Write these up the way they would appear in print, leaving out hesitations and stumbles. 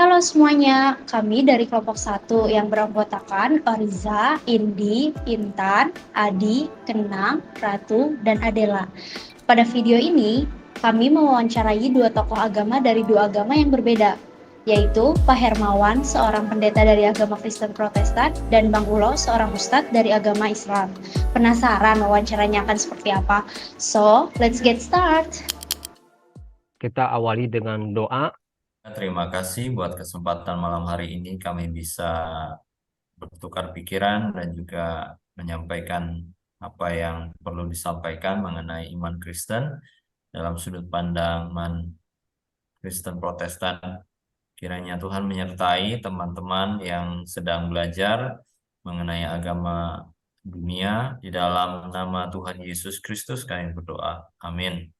Halo semuanya, kami dari kelompok 1 yang beranggotakan Oriza, Indi, Intan, Adi, Kenang, Ratu, dan Adela. Pada video ini, kami mewawancarai dua tokoh agama dari dua agama yang berbeda, yaitu Pak Hermawan, seorang pendeta dari agama Kristen Protestan, dan Bang Ulo, seorang ustadz dari agama Islam. Penasaran wawancaranya akan seperti apa? So, let's get start! Kita awali dengan doa. Terima kasih buat kesempatan malam hari ini kami bisa bertukar pikiran dan juga menyampaikan apa yang perlu disampaikan mengenai iman Kristen dalam sudut pandang iman Kristen Protestan. Kiranya Tuhan menyertai teman-teman yang sedang belajar mengenai agama dunia. Di dalam nama Tuhan Yesus Kristus kami berdoa. Amin.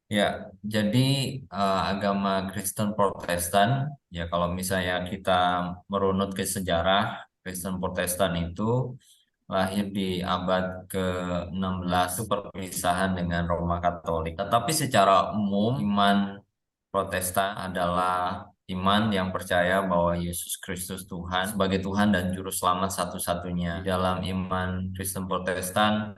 Ya, jadi agama Kristen Protestan, ya kalau misalnya kita merunut ke sejarah, Kristen Protestan itu lahir di abad ke-16, itu perpisahan dengan Roma Katolik. Tetapi secara umum, iman Protestan adalah iman yang percaya bahwa Yesus Kristus Tuhan sebagai Tuhan dan Juru Selamat satu-satunya. Di dalam iman Kristen Protestan,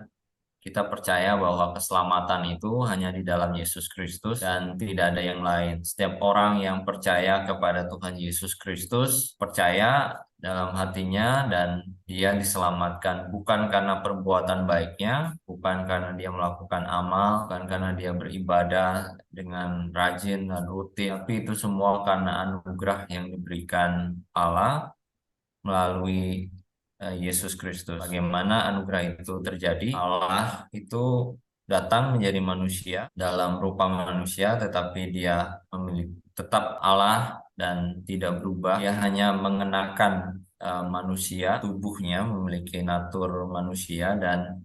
kita percaya bahwa keselamatan itu hanya di dalam Yesus Kristus dan tidak ada yang lain. Setiap orang yang percaya kepada Tuhan Yesus Kristus, percaya dalam hatinya dan dia diselamatkan bukan karena perbuatan baiknya, bukan karena dia melakukan amal, bukan karena dia beribadah dengan rajin dan rutin, tapi itu semua karena anugerah yang diberikan Allah melalui Yesus Kristus. Bagaimana anugerah itu terjadi? Allah itu datang menjadi manusia dalam rupa manusia, tetapi dia memiliki tetap Allah dan tidak berubah. Dia hanya mengenakan manusia, tubuhnya memiliki natur manusia dan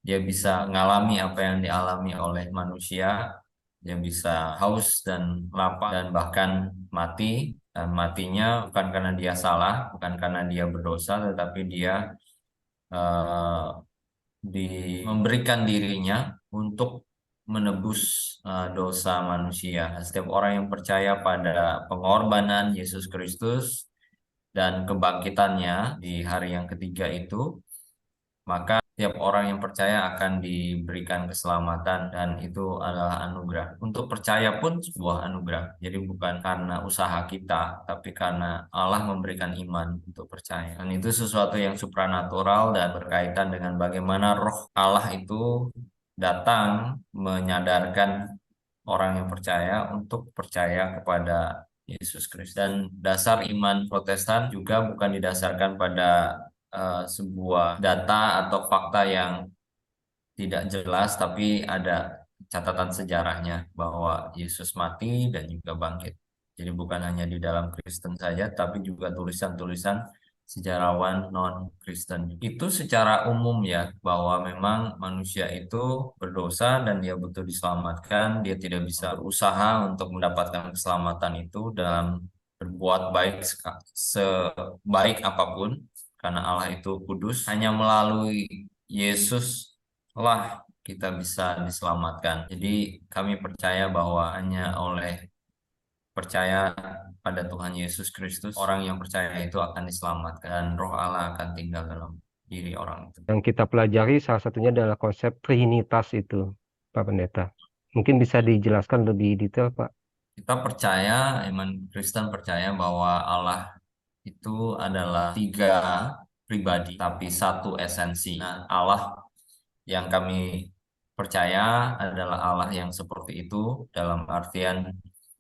dia bisa mengalami apa yang dialami oleh manusia. Dia bisa haus dan lapar dan bahkan mati. Dan matinya bukan karena dia salah, bukan karena dia berdosa, tetapi dia eh, memberikan dirinya untuk menebus dosa manusia. Setiap orang yang percaya pada pengorbanan Yesus Kristus dan kebangkitannya di hari yang ketiga itu, maka setiap orang yang percaya akan diberikan keselamatan dan itu adalah anugerah. Untuk percaya pun sebuah anugerah. Jadi bukan karena usaha kita, tapi karena Allah memberikan iman untuk percaya. Dan itu sesuatu yang supranatural dan berkaitan dengan bagaimana roh Allah itu datang menyadarkan orang yang percaya untuk percaya kepada Yesus Kristus. Dan dasar iman Protestan juga bukan didasarkan pada sebuah data atau fakta yang tidak jelas, tapi ada catatan sejarahnya bahwa Yesus mati dan juga bangkit. Jadi bukan hanya di dalam Kristen saja, tapi juga tulisan-tulisan sejarawan non-Kristen. Itu secara umum ya, bahwa memang manusia itu berdosa dan dia butuh diselamatkan. Dia tidak bisa berusaha untuk mendapatkan keselamatan itu dalam berbuat baik sebaik apapun, karena Allah itu kudus. Hanya melalui Yesus lah kita bisa diselamatkan. Jadi kami percaya bahwa hanya oleh percaya pada Tuhan Yesus Kristus, orang yang percaya itu akan diselamatkan dan roh Allah akan tinggal dalam diri orang itu. Yang kita pelajari salah satunya adalah konsep Trinitas itu, Pak Pendeta. Mungkin bisa dijelaskan lebih detail, Pak. Kita percaya, iman Kristen percaya bahwa Allah itu adalah tiga pribadi, tapi satu esensi. Nah, Allah yang kami percaya adalah Allah yang seperti itu, dalam artian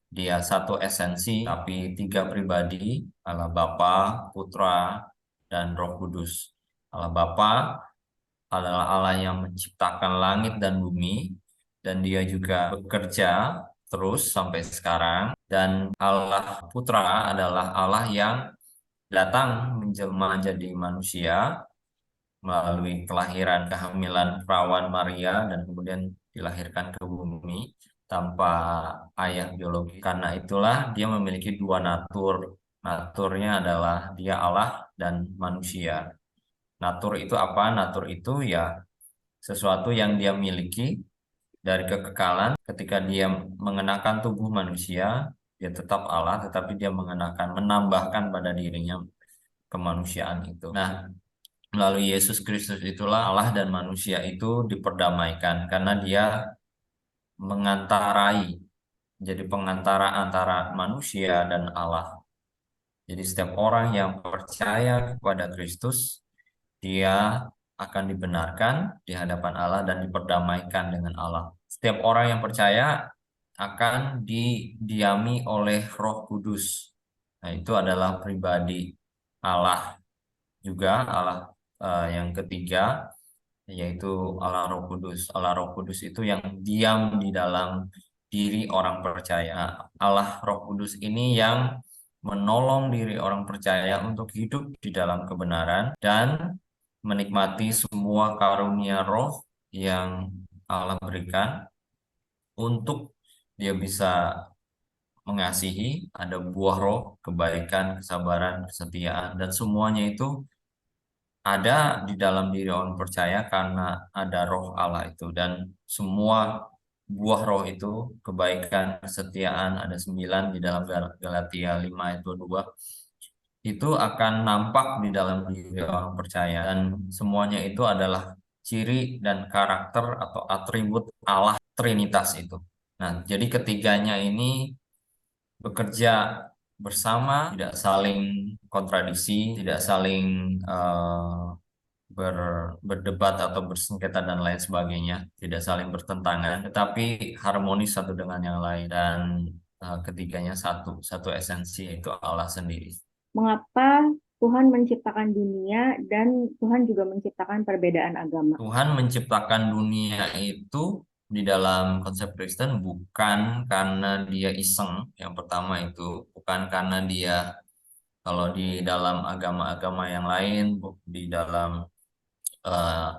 dia satu esensi, tapi tiga pribadi, Allah Bapa, Putra, dan Roh Kudus. Allah Bapa adalah Allah yang menciptakan langit dan bumi, dan dia juga bekerja terus sampai sekarang. Dan Allah Putra adalah Allah yang datang menjelma jadi manusia melalui kelahiran kehamilan perawan Maria dan kemudian dilahirkan ke bumi tanpa ayah biologi. Karena itulah dia memiliki dua natur. Naturnya adalah dia Allah dan manusia. Natur itu apa? Natur itu ya sesuatu yang dia miliki dari kekekalan ketika dia mengenakan tubuh manusia. Dia tetap Allah, tetapi dia menambahkan pada dirinya kemanusiaan itu. Nah, melalui Yesus Kristus itulah Allah dan manusia itu diperdamaikan karena dia mengantarai, jadi pengantara antara manusia dan Allah. Jadi setiap orang yang percaya kepada Kristus, dia akan dibenarkan di hadapan Allah dan diperdamaikan dengan Allah. Setiap orang yang percaya akan didiami oleh Roh Kudus. Nah, itu adalah pribadi Allah juga, Allah yang ketiga, yaitu Allah Roh Kudus. Allah Roh Kudus itu yang diam di dalam diri orang percaya. Allah Roh Kudus ini yang menolong diri orang percaya untuk hidup di dalam kebenaran dan menikmati semua karunia roh yang Allah berikan untuk dia bisa mengasihi, ada buah roh, kebaikan, kesabaran, kesetiaan, dan semuanya itu ada di dalam diri orang percaya karena ada roh Allah itu. Dan semua buah roh itu, kebaikan, kesetiaan, ada 9 di dalam Galatia 5 ayat 22, itu akan nampak di dalam diri orang percaya. Dan semuanya itu adalah ciri dan karakter atau atribut Allah Trinitas itu. Nah, jadi ketiganya ini bekerja bersama, tidak saling kontradiksi, tidak saling berdebat atau bersengketa dan lain sebagainya, tidak saling bertentangan, tetapi harmonis satu dengan yang lain, dan ketiganya satu esensi, yaitu Allah sendiri. Mengapa Tuhan menciptakan dunia dan Tuhan juga menciptakan perbedaan agama? Tuhan menciptakan dunia itu di dalam konsep Kristen bukan karena dia iseng, yang pertama itu bukan karena dia, kalau di dalam agama-agama yang lain, di dalam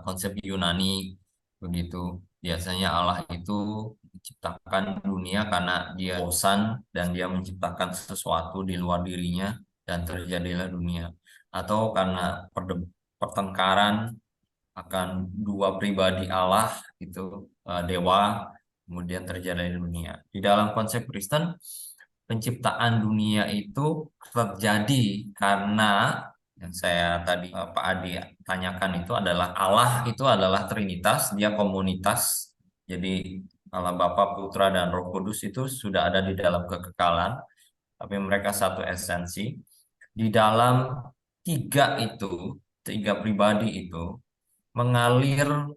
konsep Yunani begitu, biasanya Allah itu menciptakan dunia karena dia bosan dan dia menciptakan sesuatu di luar dirinya dan terjadilah dunia, atau karena pertengkaran akan dua pribadi Allah itu, dewa, kemudian terjadi dunia. Di dalam konsep Kristen, penciptaan dunia itu terjadi karena yang saya tadi Pak Adi tanyakan itu adalah Allah itu adalah Trinitas, dia komunitas. Jadi Allah Bapa, Putra, dan Roh Kudus itu sudah ada di dalam kekekalan, tapi mereka satu esensi. Di dalam tiga pribadi itu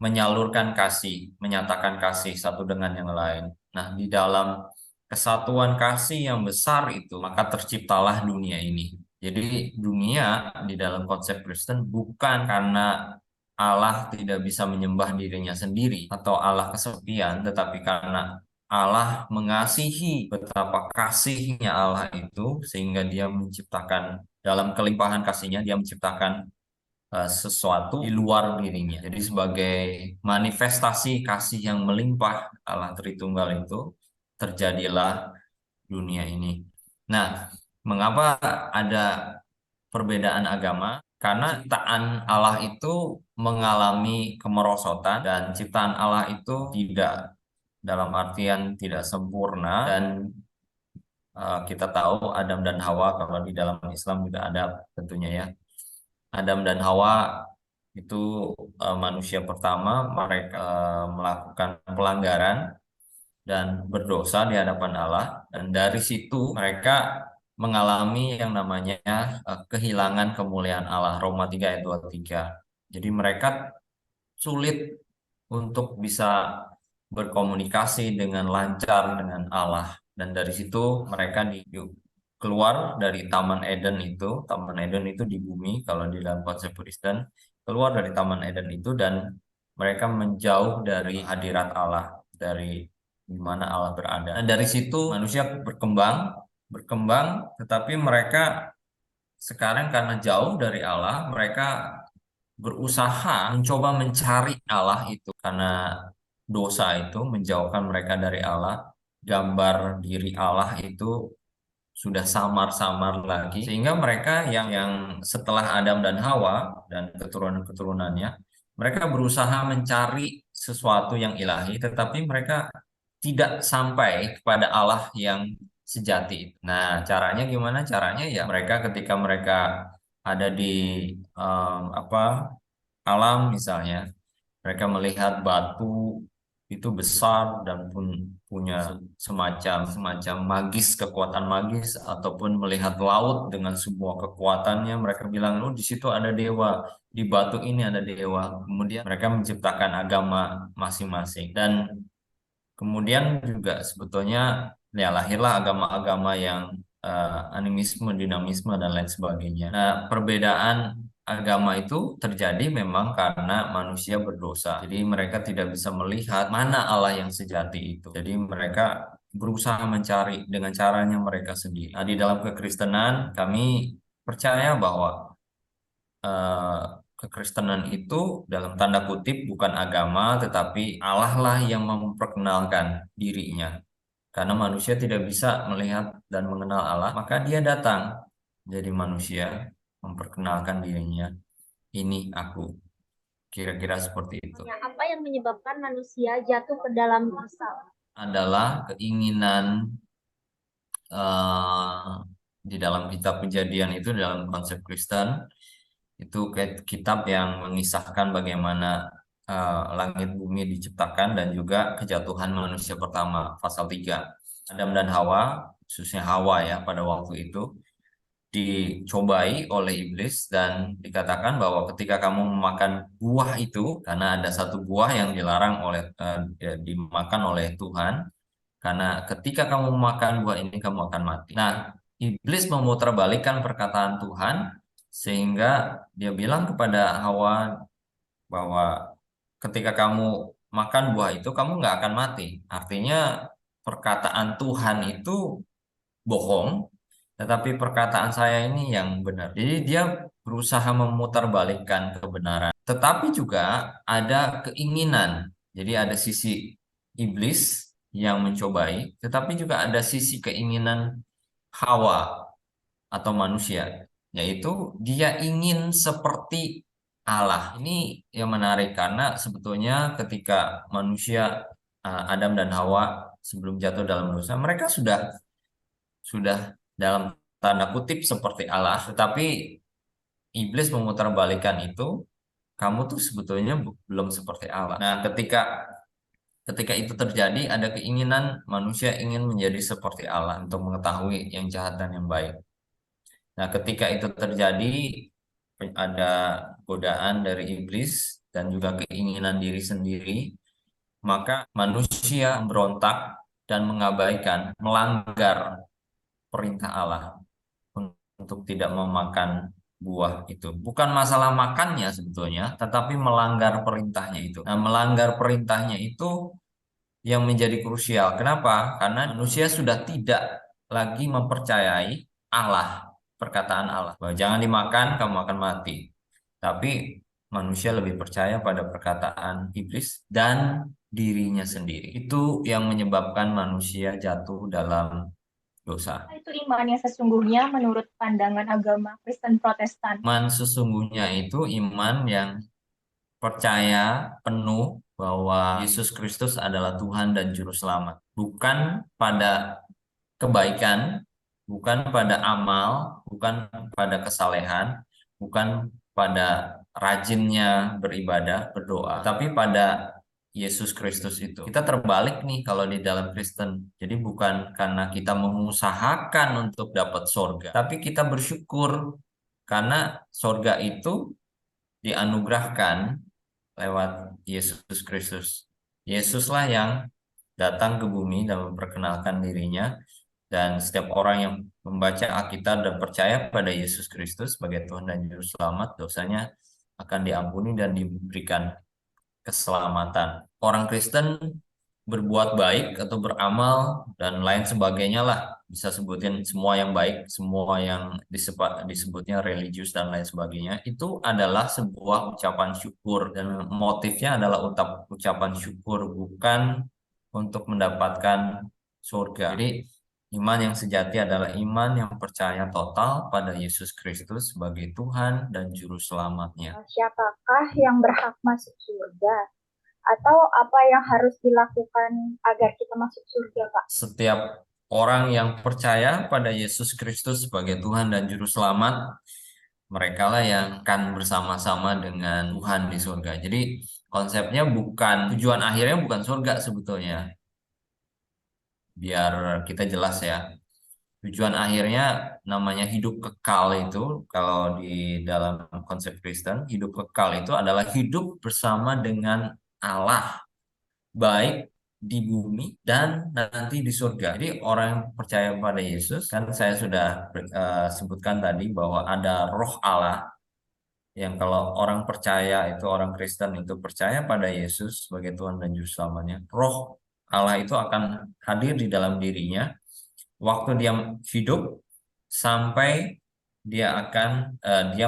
menyalurkan kasih, menyatakan kasih satu dengan yang lain. Nah, di dalam kesatuan kasih yang besar itu, maka terciptalah dunia ini. Jadi dunia di dalam konsep Kristen bukan karena Allah tidak bisa menyembah dirinya sendiri atau Allah kesepian, tetapi karena Allah mengasihi, betapa kasihnya Allah itu, sehingga dia menciptakan, dalam kelimpahan kasihnya, dia menciptakan sesuatu di luar dirinya. Jadi sebagai manifestasi kasih yang melimpah Allah Tritunggal itu, terjadilah dunia ini. Nah, mengapa ada perbedaan agama? Karena ciptaan Allah itu mengalami kemerosotan, dan ciptaan Allah itu tidak, dalam artian tidak sempurna, dan kita tahu Adam dan Hawa, kalau di dalam Islam juga ada tentunya ya. Adam dan Hawa itu manusia pertama, mereka melakukan pelanggaran dan berdosa di hadapan Allah, dan dari situ mereka mengalami yang namanya kehilangan kemuliaan Allah, Roma 3 ayat 23. Jadi mereka sulit untuk bisa berkomunikasi dengan lancar dengan Allah, dan dari situ mereka keluar dari Taman Eden itu. Taman Eden itu di bumi kalau di dalam konsep Kristen, keluar dari Taman Eden itu, dan mereka menjauh dari hadirat Allah, dari di mana Allah berada. Dan dari situ manusia berkembang, tetapi mereka sekarang karena jauh dari Allah, mereka berusaha mencoba mencari Allah itu, karena dosa itu menjauhkan mereka dari Allah. Gambar diri Allah itu sudah samar-samar lagi, sehingga mereka yang setelah Adam dan Hawa dan keturunan-keturunannya, mereka berusaha mencari sesuatu yang ilahi, tetapi mereka tidak sampai kepada Allah yang sejati itu. Nah, caranya gimana? Caranya ya mereka ketika mereka ada di alam misalnya, mereka melihat batu itu besar dan pun punya semacam semacam magis, kekuatan magis, ataupun melihat laut dengan semua kekuatannya, mereka bilang, oh di situ ada dewa, di batu ini ada dewa. Kemudian mereka menciptakan agama masing-masing, dan kemudian juga sebetulnya ya lahirlah agama-agama yang animisme, dinamisme, dan lain sebagainya. Nah, perbedaan agama itu terjadi memang karena manusia berdosa. Jadi mereka tidak bisa melihat mana Allah yang sejati itu. Jadi mereka berusaha mencari dengan caranya mereka sendiri. Nah, di dalam kekristenan kami percaya bahwa eh, kekristenan itu dalam tanda kutip bukan agama, tetapi Allah lah yang memperkenalkan dirinya. Karena manusia tidak bisa melihat dan mengenal Allah, maka dia datang jadi manusia, memperkenalkan dirinya. Ini aku. Kira-kira seperti itu. Apa yang menyebabkan manusia jatuh ke dalam dosa? Adalah keinginan di dalam kitab Kejadian itu, dalam konsep Kristen, itu kitab yang mengisahkan bagaimana langit bumi diciptakan dan juga kejatuhan manusia pertama, pasal 3. Adam dan Hawa, khususnya Hawa ya, pada waktu itu dicobai oleh iblis dan dikatakan bahwa ketika kamu memakan buah itu, karena ada satu buah yang dilarang dimakan oleh Tuhan, karena ketika kamu memakan buah ini kamu akan mati. Nah, iblis memutarbalikkan perkataan Tuhan sehingga dia bilang kepada Hawa bahwa ketika kamu makan buah itu kamu nggak akan mati. Artinya perkataan Tuhan itu bohong, tetapi perkataan saya ini yang benar. Jadi dia berusaha memutarbalikkan kebenaran. Tetapi juga ada keinginan. Jadi ada sisi iblis yang mencobai, tetapi juga ada sisi keinginan Hawa atau manusia, yaitu dia ingin seperti Allah. Ini yang menarik karena sebetulnya ketika manusia Adam dan Hawa sebelum jatuh dalam dosa, mereka sudah dalam tanda kutip seperti Allah, tetapi iblis memutarbalikkan itu, kamu tuh sebetulnya belum seperti Allah. Nah, ketika itu terjadi, ada keinginan manusia ingin menjadi seperti Allah untuk mengetahui yang jahat dan yang baik. Nah, ketika itu terjadi, ada godaan dari iblis dan juga keinginan diri sendiri, maka manusia berontak dan mengabaikan, melanggar perintah Allah untuk tidak memakan buah itu. Bukan masalah makannya sebetulnya, tetapi melanggar perintahnya itu. Nah, melanggar perintahnya itu yang menjadi krusial. Kenapa? Karena manusia sudah tidak lagi mempercayai Allah, perkataan Allah, bahwa jangan dimakan, kamu akan mati. Tapi manusia lebih percaya pada perkataan iblis dan dirinya sendiri. Itu yang menyebabkan manusia jatuh dalam dosa. Itu iman yang sesungguhnya menurut pandangan agama Kristen Protestan. Iman sesungguhnya itu iman yang percaya penuh bahwa Yesus Kristus adalah Tuhan dan Juru Selamat. Bukan pada kebaikan, bukan pada amal, bukan pada kesalehan, bukan pada rajinnya beribadah, berdoa, tapi pada Yesus Kristus itu. Kita terbalik nih kalau di dalam Kristen. Jadi bukan karena kita mengusahakan untuk dapat sorga, tapi kita bersyukur karena sorga itu dianugerahkan lewat Yesus Kristus. Yesuslah yang datang ke bumi dan memperkenalkan dirinya, dan setiap orang yang membaca Alkitab dan percaya pada Yesus Kristus sebagai Tuhan dan Juru Selamat, dosanya akan diampuni dan diberikan keselamatan. Orang Kristen berbuat baik atau beramal dan lain sebagainya lah, bisa sebutin semua yang baik, semua yang disebutnya religius dan lain sebagainya, itu adalah sebuah ucapan syukur, dan motifnya adalah ucapan syukur, bukan untuk mendapatkan surga. Jadi iman yang sejati adalah iman yang percaya total pada Yesus Kristus sebagai Tuhan dan Juru Selamatnya. Siapakah yang berhak masuk surga? Atau apa yang harus dilakukan agar kita masuk surga, Pak? Setiap orang yang percaya pada Yesus Kristus sebagai Tuhan dan Juru Selamat, mereka lah yang akan bersama-sama dengan Tuhan di surga. Jadi konsepnya tujuan akhirnya bukan surga sebetulnya. Biar kita jelas ya. Tujuan akhirnya namanya hidup kekal itu, kalau di dalam konsep Kristen, hidup kekal itu adalah hidup bersama dengan Allah, baik di bumi dan nanti di surga. Jadi orang yang percaya pada Yesus, kan saya sudah sebutkan tadi bahwa ada roh Allah, yang kalau orang percaya itu, orang Kristen itu percaya pada Yesus sebagai Tuhan dan Juru Selamanya, roh Allah itu akan hadir di dalam dirinya waktu dia hidup sampai dia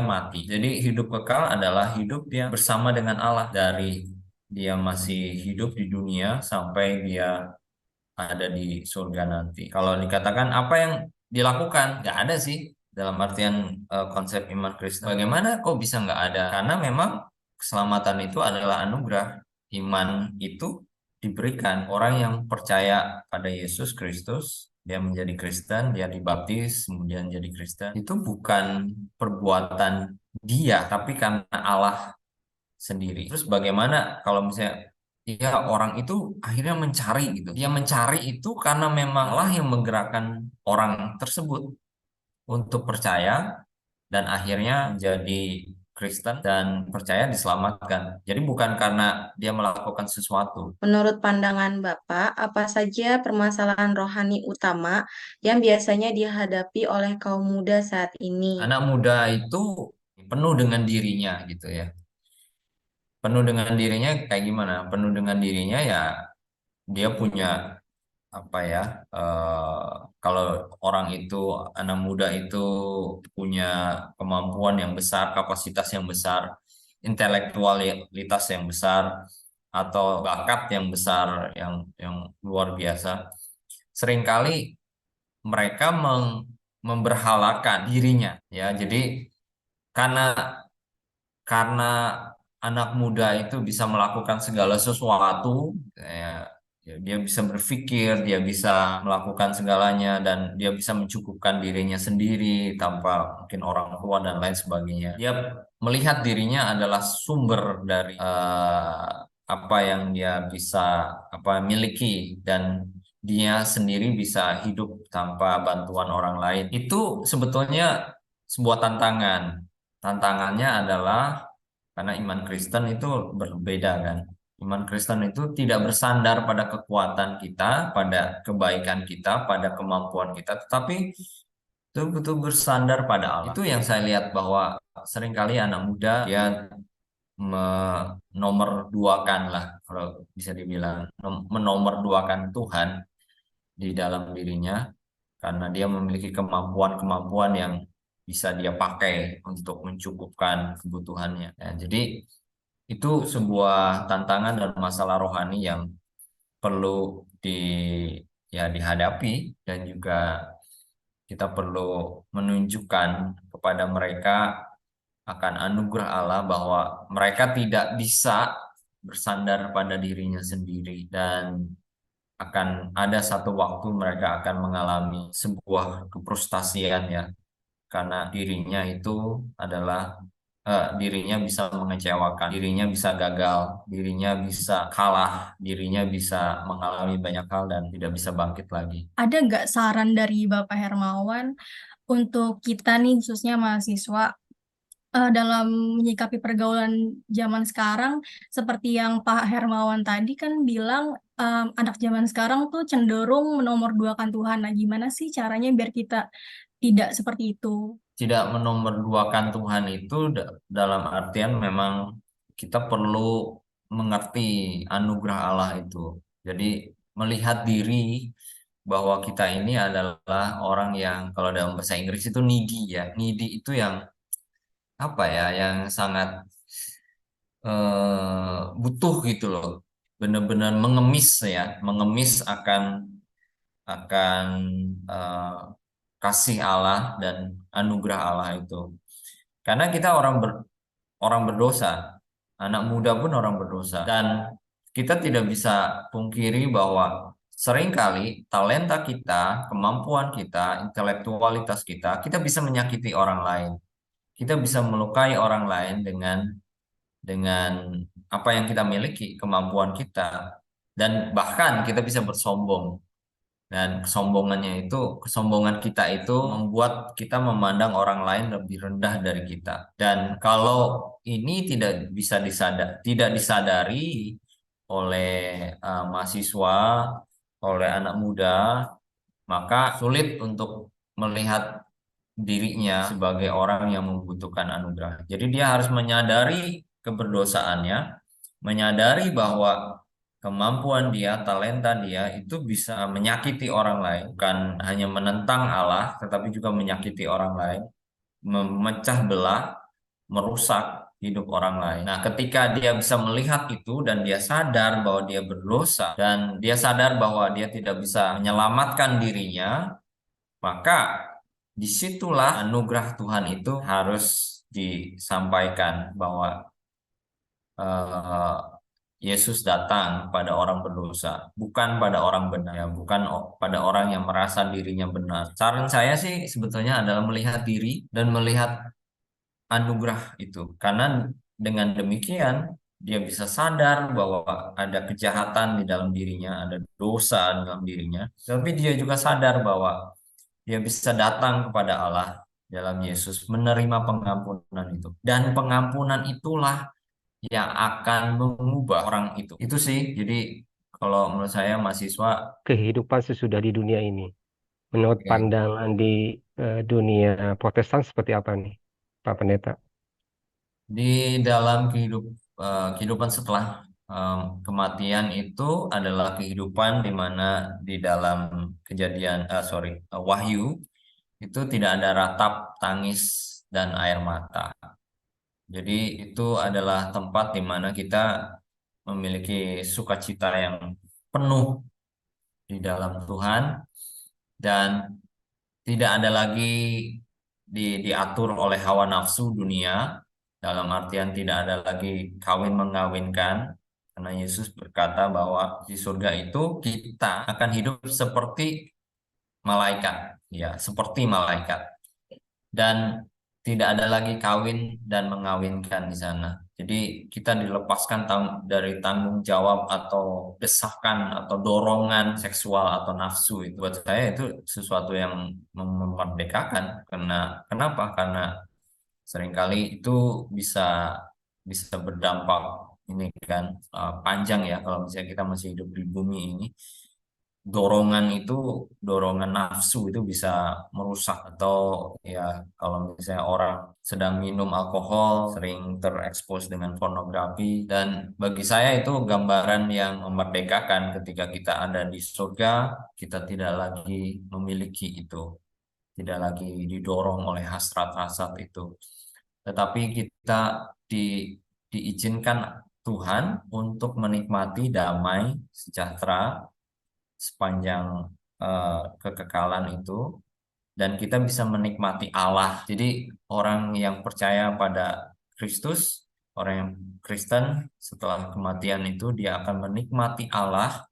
mati. Jadi hidup kekal adalah hidup dia bersama dengan Allah dari dia masih hidup di dunia sampai dia ada di surga nanti. Kalau dikatakan apa yang dilakukan, nggak ada sih dalam artian konsep iman Kristen. Bagaimana kok bisa nggak ada? Karena memang keselamatan itu adalah anugerah. Iman itu diberikan orang yang percaya pada Yesus Kristus, dia menjadi Kristen, dia dibaptis, kemudian jadi Kristen. Itu bukan perbuatan dia, tapi karena Allah sendiri. Terus bagaimana kalau misalnya ya orang itu akhirnya mencari gitu. Dia mencari itu karena memanglah yang menggerakkan orang tersebut untuk percaya dan akhirnya menjadi Kristen dan percaya diselamatkan. Jadi bukan karena dia melakukan sesuatu. Menurut pandangan Bapak, apa saja permasalahan rohani utama yang biasanya dihadapi oleh kaum muda saat ini? Anak muda itu penuh dengan dirinya gitu ya. Penuh dengan dirinya kayak gimana? Penuh dengan dirinya ya dia punya apa ya, kalau orang itu, anak muda itu punya kemampuan yang besar, kapasitas yang besar, intelektualitas yang besar, atau bakat yang besar, yang luar biasa, seringkali mereka memberhalakan dirinya ya. Jadi karena karena anak muda itu bisa melakukan segala sesuatu ya, dia bisa berpikir, dia bisa melakukan segalanya, dan dia bisa mencukupkan dirinya sendiri tanpa mungkin orang tua dan lain sebagainya. Dia melihat dirinya adalah sumber dari apa yang dia bisa miliki, dan dia sendiri bisa hidup tanpa bantuan orang lain. Itu sebetulnya sebuah tantangan. Tantangannya adalah karena iman Kristen itu berbeda kan. Iman Kristen itu tidak bersandar pada kekuatan kita, pada kebaikan kita, pada kemampuan kita, tetapi betul-betul bersandar pada Allah. Itu yang saya lihat, bahwa seringkali anak muda dia menomorduakan lah, kalau bisa dibilang, menomorduakan Tuhan di dalam dirinya, karena dia memiliki kemampuan-kemampuan yang bisa dia pakai untuk mencukupkan kebutuhannya. Ya, jadi itu sebuah tantangan dan masalah rohani yang perlu dihadapi, dan juga kita perlu menunjukkan kepada mereka akan anugerah Allah, bahwa mereka tidak bisa bersandar pada dirinya sendiri, dan akan ada satu waktu mereka akan mengalami sebuah kefrustasian ya, karena dirinya bisa mengecewakan, dirinya bisa gagal, dirinya bisa kalah, dirinya bisa mengalami banyak hal dan tidak bisa bangkit lagi. Ada nggak saran dari Bapak Hermawan untuk kita nih, khususnya mahasiswa, dalam menyikapi pergaulan zaman sekarang, seperti yang Pak Hermawan tadi kan bilang, anak zaman sekarang tuh cenderung menomorduakan Tuhan. Nah, gimana sih caranya biar kita tidak seperti itu? Tidak menomorduakan Tuhan itu dalam artian memang kita perlu mengerti anugerah Allah itu. Jadi melihat diri bahwa kita ini adalah orang yang, kalau dalam bahasa Inggris itu needy ya. Needy itu yang apa ya, yang sangat butuh gitu loh. Benar-benar mengemis akan kasih Allah dan anugerah Allah itu. Karena kita orang berdosa, anak muda pun orang berdosa, dan kita tidak bisa pungkiri bahwa seringkali talenta kita, kemampuan kita, intelektualitas kita bisa menyakiti orang lain. Kita bisa melukai orang lain dengan apa yang kita miliki, kemampuan kita, dan bahkan kita bisa bersombong. Dan kesombongan kita itu membuat kita memandang orang lain lebih rendah dari kita. Dan kalau ini tidak disadari oleh mahasiswa, oleh anak muda, maka sulit untuk melihat dirinya sebagai orang yang membutuhkan anugerah. Jadi dia harus menyadari keberdosaannya, menyadari bahwa kemampuan dia, talenta dia itu bisa menyakiti orang lain, bukan hanya menentang Allah, tetapi juga menyakiti orang lain, memecah belah, merusak hidup orang lain. Nah, ketika dia bisa melihat itu dan dia sadar bahwa dia berdosa dan dia sadar bahwa dia tidak bisa menyelamatkan dirinya, maka disitulah anugerah Tuhan itu harus disampaikan bahwa Yesus datang pada orang berdosa, bukan pada orang benar, ya, bukan pada orang yang merasa dirinya benar. Saran saya sih sebetulnya adalah melihat diri dan melihat anugerah itu, karena dengan demikian dia bisa sadar bahwa ada kejahatan di dalam dirinya, ada dosa di dalam dirinya, tapi dia juga sadar bahwa dia bisa datang kepada Allah dalam Yesus, menerima pengampunan itu. Dan pengampunan itulah yang akan mengubah orang itu. Itu sih, jadi kalau menurut saya mahasiswa, Kehidupan sesudah di dunia ini. Menurut oke, pandangan di dunia Protestan seperti apa nih, Pak Pendeta? di dalam kehidupan setelah kematian itu adalah kehidupan di mana di dalam Wahyu itu tidak ada ratap tangis dan air mata. Jadi itu adalah tempat di mana kita memiliki sukacita yang penuh di dalam Tuhan dan tidak ada lagi diatur oleh hawa nafsu dunia, dalam artian tidak ada lagi kawin mengawinkan, karena Yesus berkata bahwa di surga itu kita akan hidup seperti malaikat, ya, seperti malaikat. Dan tidak ada lagi kawin dan mengawinkan di sana. Jadi kita dilepaskan dari tanggung jawab atau desakan atau dorongan seksual atau nafsu. Itu buat saya itu sesuatu yang memerdekakan. Kenapa? Karena seringkali itu bisa berdampak ini kan panjang ya, kalau misalnya kita masih hidup di bumi ini. Dorongan nafsu itu bisa merusak, atau ya kalau misalnya orang sedang minum alkohol sering terekspos dengan pornografi, dan bagi saya itu gambaran yang memerdekakan. Ketika kita ada di surga, kita tidak lagi memiliki itu, tidak lagi didorong oleh hasrat-hasrat itu, tetapi kita diizinkan Tuhan untuk menikmati damai sejahtera sepanjang kekekalan itu, dan kita bisa menikmati Allah. Jadi orang yang percaya pada Kristus, orang yang Kristen, setelah kematian itu dia akan menikmati Allah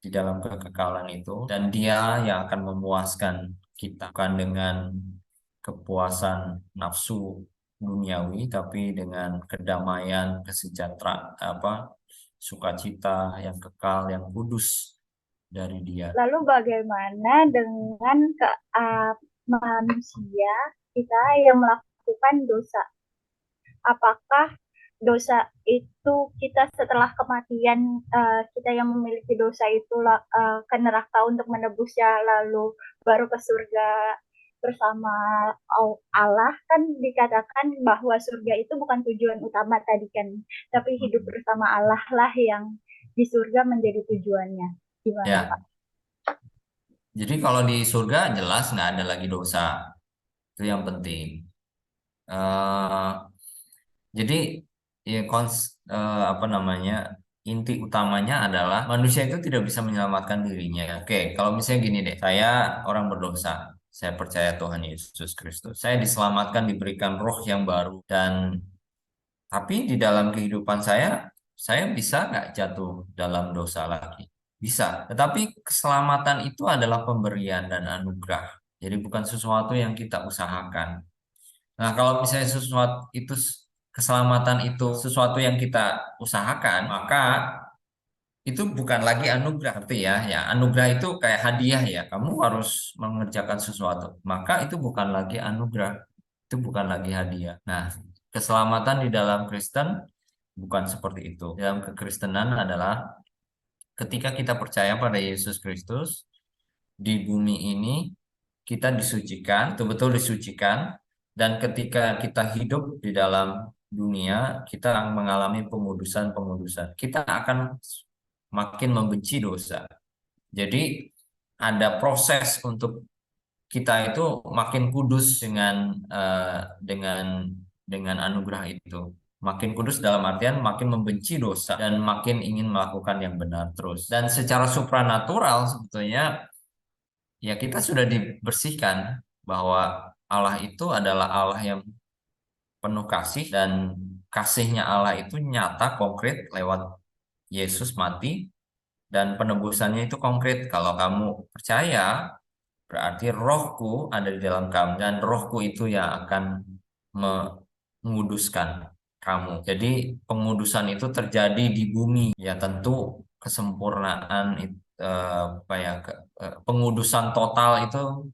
di dalam kekekalan itu, dan dia yang akan memuaskan kita, bukan dengan kepuasan nafsu duniawi, tapi dengan kedamaian, kesejahteraan, sukacita yang kekal, yang kudus dari dia. Lalu bagaimana dengan manusia kita yang melakukan dosa? Apakah dosa itu kita setelah kematian kita yang memiliki dosa itu ke neraka untuk menebusnya, lalu baru ke surga bersama Allah? Kan dikatakan bahwa surga itu bukan tujuan utama tadi kan, tapi hidup bersama Allah lah yang di surga menjadi tujuannya. Gimana Ya. Pak? Jadi kalau di surga jelas nggak ada lagi dosa, itu yang penting. Jadi ya inti utamanya adalah manusia itu tidak bisa menyelamatkan dirinya. Oke, kalau misalnya gini deh, saya orang berdosa, saya percaya Tuhan Yesus Kristus, saya diselamatkan, diberikan roh yang baru, tapi di dalam kehidupan saya bisa nggak jatuh dalam dosa lagi? Bisa. Tetapi keselamatan itu adalah pemberian dan anugerah. Jadi bukan sesuatu yang kita usahakan. Nah, kalau misalnya sesuatu itu keselamatan itu sesuatu yang kita usahakan, maka itu bukan lagi anugerah, ngerti ya? Ya, anugerah itu kayak hadiah ya. Kamu harus mengerjakan sesuatu. Maka itu bukan lagi anugerah, itu bukan lagi hadiah. Nah, keselamatan di dalam Kristen bukan seperti itu. Dalam kekristenan adalah ketika kita percaya pada Yesus Kristus di bumi ini, kita disucikan, betul-betul disucikan, dan ketika kita hidup di dalam dunia, kita mengalami pengudusan-pengudusan. Kita akan makin membenci dosa. Jadi ada proses untuk kita itu makin kudus dengan anugerah itu. Makin kudus dalam artian makin membenci dosa dan makin ingin melakukan yang benar terus. Dan secara supranatural sebetulnya ya kita sudah dibersihkan bahwa Allah itu adalah Allah yang penuh kasih, dan kasihnya Allah itu nyata konkret lewat Yesus mati, dan penebusannya itu konkret. Kalau kamu percaya, berarti rohku ada di dalam kamu, dan rohku itu yang akan menguduskan kamu. Jadi pengudusan itu terjadi di bumi. Ya tentu kesempurnaan pengudusan total itu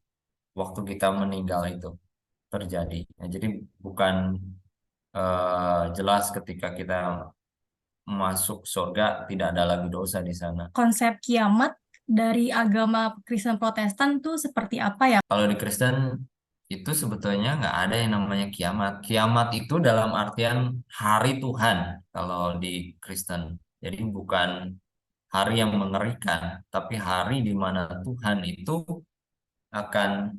waktu kita meninggal itu terjadi. Ya, jadi bukan jelas ketika kita masuk surga tidak ada lagi dosa di sana. Konsep kiamat dari agama Kristen Protestan tuh seperti apa ya? Kalau di Kristen itu sebetulnya nggak ada yang namanya kiamat. Kiamat itu dalam artian hari Tuhan kalau di Kristen. Jadi bukan hari yang mengerikan, tapi hari di mana Tuhan itu akan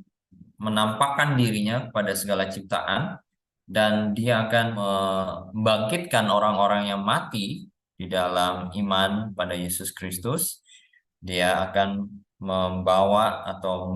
menampakkan dirinya pada segala ciptaan, dan dia akan membangkitkan orang-orang yang mati di dalam iman pada Yesus Kristus. Dia akan membawa atau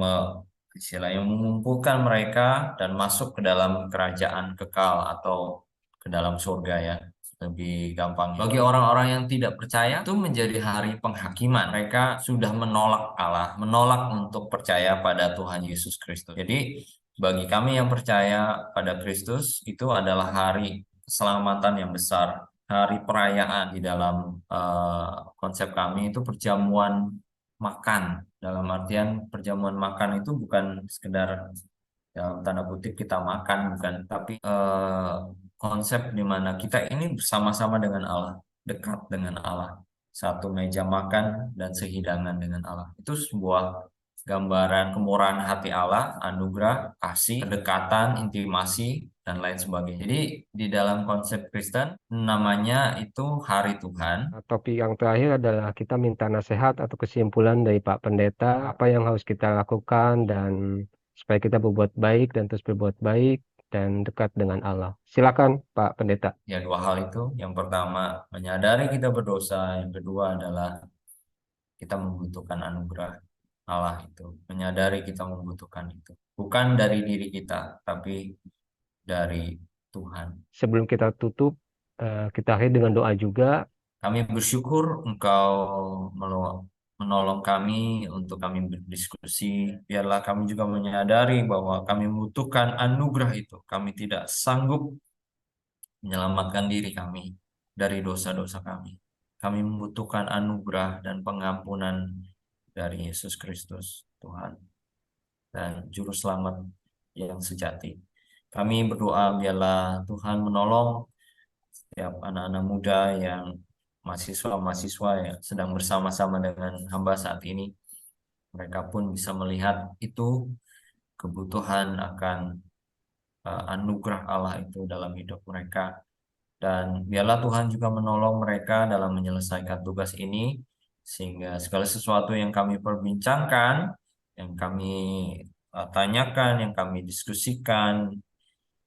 istilahnya mengumpulkan mereka dan masuk ke dalam kerajaan kekal atau ke dalam surga ya, lebih gampang. Bagi orang-orang yang tidak percaya itu menjadi hari penghakiman. Mereka sudah menolak Allah, menolak untuk percaya pada Tuhan Yesus Kristus. Jadi bagi kami yang percaya pada Kristus itu adalah hari keselamatan yang besar, hari perayaan. Di dalam konsep kami itu perjamuan makan. Dalam artian perjamuan makan itu bukan sekedar dalam tanda kutip kita makan, bukan, tapi konsep di mana kita ini bersama-sama dengan Allah, dekat dengan Allah, satu meja makan dan sehidangan dengan Allah. Itu sebuah gambaran kemurahan hati Allah, anugerah, kasih, kedekatan, intimasi, dan lain sebagainya. Jadi di dalam konsep Kristen namanya itu hari Tuhan. Topik yang terakhir adalah kita minta nasihat atau kesimpulan dari Pak Pendeta, apa yang harus kita lakukan dan supaya kita berbuat baik dan terus berbuat baik dan dekat dengan Allah. Silakan Pak Pendeta. Ya, dua hal itu. Yang pertama, menyadari kita berdosa. Yang kedua adalah kita membutuhkan anugerah Allah itu. Menyadari kita membutuhkan itu. Bukan dari diri kita, tapi dari Tuhan. Sebelum kita tutup, kita akhiri dengan doa juga. Kami bersyukur Engkau menolong kami untuk kami berdiskusi. Biarlah kami juga menyadari bahwa kami membutuhkan anugerah itu. Kami tidak sanggup menyelamatkan diri kami dari dosa-dosa kami. Kami membutuhkan anugerah dan pengampunan dari Yesus Kristus, Tuhan, dan Juru Selamat yang sejati. Kami berdoa biarlah Tuhan menolong setiap anak-anak muda yang mahasiswa-mahasiswa yang sedang bersama-sama dengan hamba saat ini. Mereka pun bisa melihat itu, kebutuhan akan anugerah Allah itu dalam hidup mereka. Dan biarlah Tuhan juga menolong mereka dalam menyelesaikan tugas ini, sehingga segala sesuatu yang kami perbincangkan, yang kami tanyakan, yang kami diskusikan,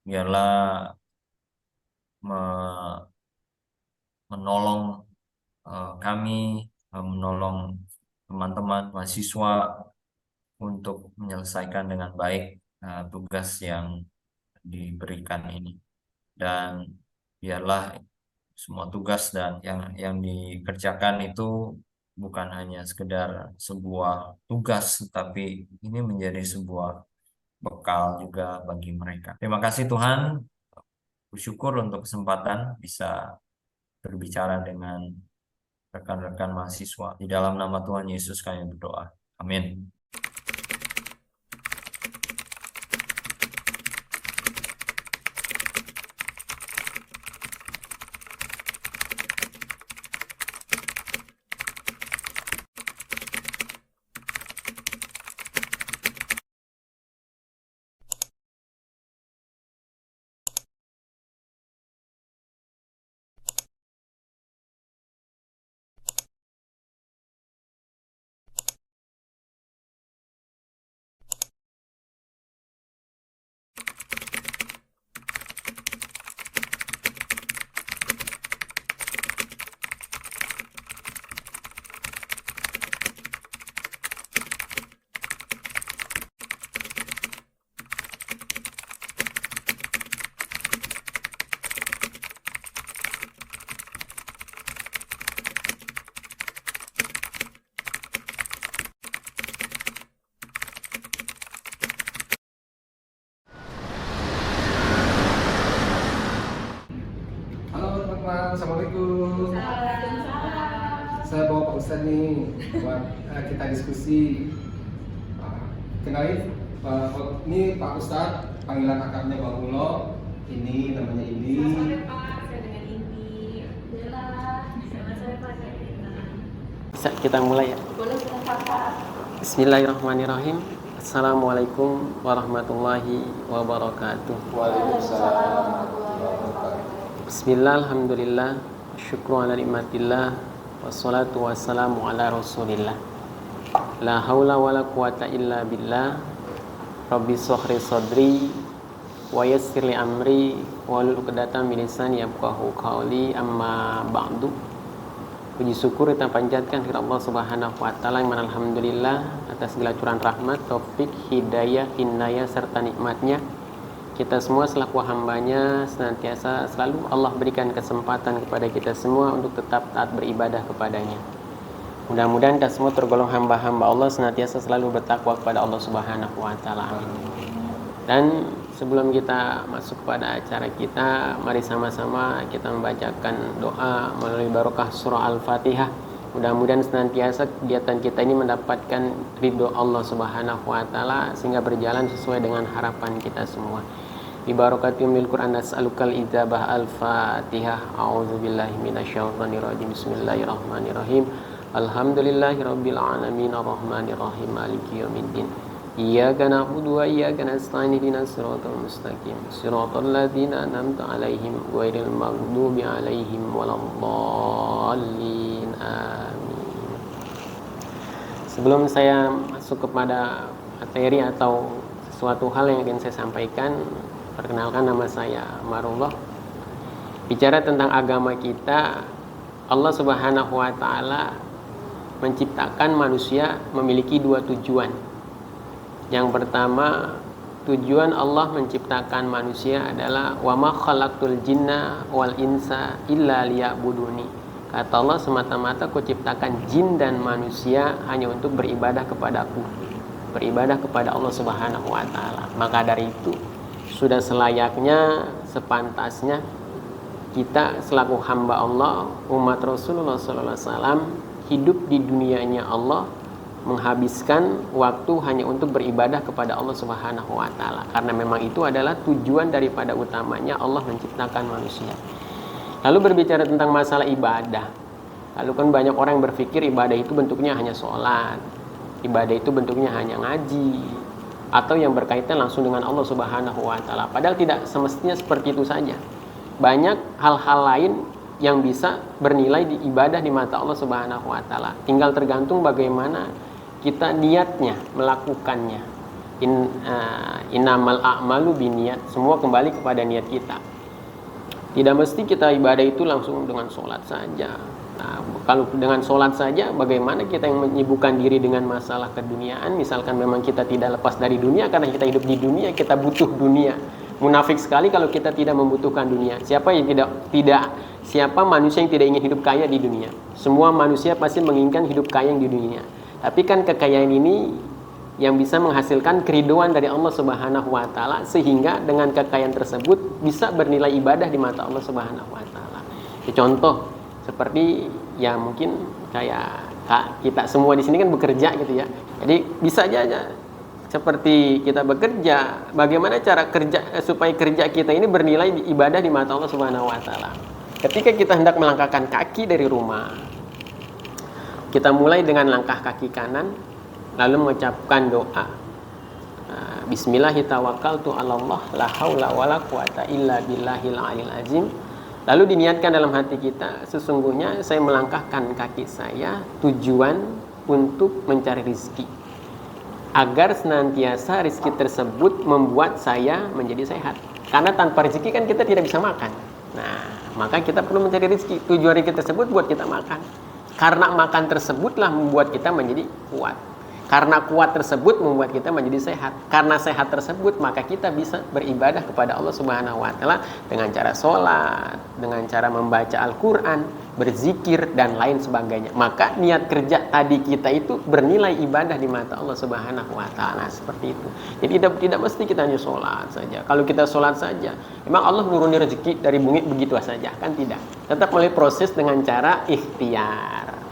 biarlah menolong kami, menolong teman-teman mahasiswa untuk menyelesaikan dengan baik tugas yang diberikan ini. Dan biarlah semua tugas dan yang dikerjakan itu bukan hanya sekedar sebuah tugas, tapi ini menjadi sebuah bekal juga bagi mereka. Terima kasih Tuhan, bersyukur untuk kesempatan bisa berbicara dengan rekan-rekan mahasiswa. Di dalam nama Tuhan Yesus kami berdoa. Amin. Halo teman-teman, Assalamualaikum. Saya bawa Pak Ustadz nih buat kita diskusi. Kenalin, ini Pak Ustadz, panggilan akrabnya Bang Ulo. Ini namanya Indi. Saya dengan Indi. Bella. Nama saya Pak Zaina. Bisa kita mulai ya? Boleh silakan Pak. Bismillahirrahmanirrahim. Assalamualaikum warahmatullahi wabarakatuh. Waalaikumsalam. Bismillah, alhamdulillah, syukru ala nikmatillah, wassalatu wassalamu ala rasulillah. La haula wa la quwata illa billah. Rabbi shrah sadri wa yassir li amri wahlul 'uqdatam min lisani yafqahu qawli, amma ba'du. Puji syukur kita panjatkan kepada Allah Subhanahu wa taala yang alhamdulillah atas segala curahan rahmat, taufik, hidayah, inayah serta nikmatnya. Kita semua selaku hambanya senantiasa selalu Allah berikan kesempatan kepada kita semua untuk tetap taat beribadah kepadanya. Mudah-mudahan kita semua tergolong hamba-hamba Allah senantiasa selalu bertakwa kepada Allah Subhanahu wa taala. Amin. Dan sebelum kita masuk kepada acara kita, mari sama-sama kita membacakan doa melalui barokah surah Al-Fatihah. Mudah-mudahan senantiasa kegiatan kita ini mendapatkan ridho Allah Subhanahu wa taala sehingga berjalan sesuai dengan harapan kita semua. Bi barakati umil Quran nas'alukal ijabah Al-Fatihah. A'udzubillahi minasyaitonir rajim. Bismillahirrahmanirrahim. Alhamdulillahirabbil alamin arrahmanirrahim maliki yaumiddin. Iyyaka na'budu wa iyyaka nasta'in ihdinas siratal mustaqim. Siratal ladzina an'amta 'alaihim ghairil maghdubi 'alaihim waladdallin. Amin. Sebelum saya masuk kepada materi atau sesuatu hal yang ingin saya sampaikan, perkenalkan nama saya Marullah. Bicara tentang agama kita, Allah Subhanahu wa taala menciptakan manusia memiliki dua tujuan. Yang pertama, tujuan Allah menciptakan manusia adalah wa ma khalaqtul jinna wal insa illa liya'buduni. Kata Allah, semata-mata Ku ciptakan jin dan manusia hanya untuk beribadah kepadaku, beribadah kepada Allah Subhanahu wa taala. Maka dari itu sudah selayaknya, sepantasnya kita selaku hamba Allah, umat Rasulullah sallallahu alaihi wasallam, hidup di dunianya Allah, menghabiskan waktu hanya untuk beribadah kepada Allah Subhanahu wa taala, karena memang itu adalah tujuan daripada utamanya Allah menciptakan manusia. Lalu berbicara tentang masalah ibadah, lalu kan banyak orang yang berpikir ibadah itu bentuknya hanya sholat, ibadah itu bentuknya hanya ngaji, atau yang berkaitan langsung dengan Allah Subhanahu wa taala. Padahal tidak semestinya seperti itu saja. Banyak hal-hal lain yang bisa bernilai di ibadah di mata Allah Subhanahu wa taala. Tinggal tergantung bagaimana kita niatnya melakukannya. Innamal a'malu binniyat. Semua kembali kepada niat kita. Tidak mesti kita ibadah itu langsung dengan sholat saja. Nah, kalau dengan sholat saja, bagaimana kita yang menyibukkan diri dengan masalah keduniaan? Misalkan memang kita tidak lepas dari dunia, karena kita hidup di dunia, kita butuh dunia. Munafik sekali kalau kita tidak membutuhkan dunia. Siapa yang tidak Siapa manusia yang tidak ingin hidup kaya di dunia? Semua manusia pasti menginginkan hidup kaya di dunia. Tapi kan kekayaan ini yang bisa menghasilkan keridhaan dari Allah Subhanahu wa taala, sehingga dengan kekayaan tersebut bisa bernilai ibadah di mata Allah Subhanahu wa taala. Contoh seperti ya mungkin kayak kita semua di sini kan bekerja gitu ya. Jadi bisa aja seperti kita bekerja, bagaimana cara kerja supaya kerja kita ini bernilai ibadah di mata Allah Subhanahu wa taala. Ketika kita hendak melangkahkan kaki dari rumah, kita mulai dengan langkah kaki kanan, lalu mengucapkan doa, Bismillahirrahmanirrahim, Allah, la haula wala quwata illa billahil aliyil azim. Lalu diniatkan dalam hati kita, sesungguhnya saya melangkahkan kaki saya tujuan untuk mencari rizki, agar senantiasa rizki tersebut membuat saya menjadi sehat. Karena tanpa rezeki kan kita tidak bisa makan. Nah, maka kita perlu mencari rezeki. Tujuan rezeki tersebut buat kita makan. Karena makan tersebutlah membuat kita menjadi kuat. Karena kuat tersebut membuat kita menjadi sehat. Karena sehat tersebut maka kita bisa beribadah kepada Allah Subhanahu wa taala dengan cara sholat, dengan cara membaca Al-Qur'an, berzikir dan lain sebagainya. Maka niat kerja tadi kita itu bernilai ibadah di mata Allah Subhanahu wa taala, seperti itu. Jadi tidak mesti kita hanya sholat saja. Kalau kita sholat saja, memang Allah menuruni rezeki dari bumi begitu saja, kan tidak. Tetap melalui proses dengan cara ikhtiar,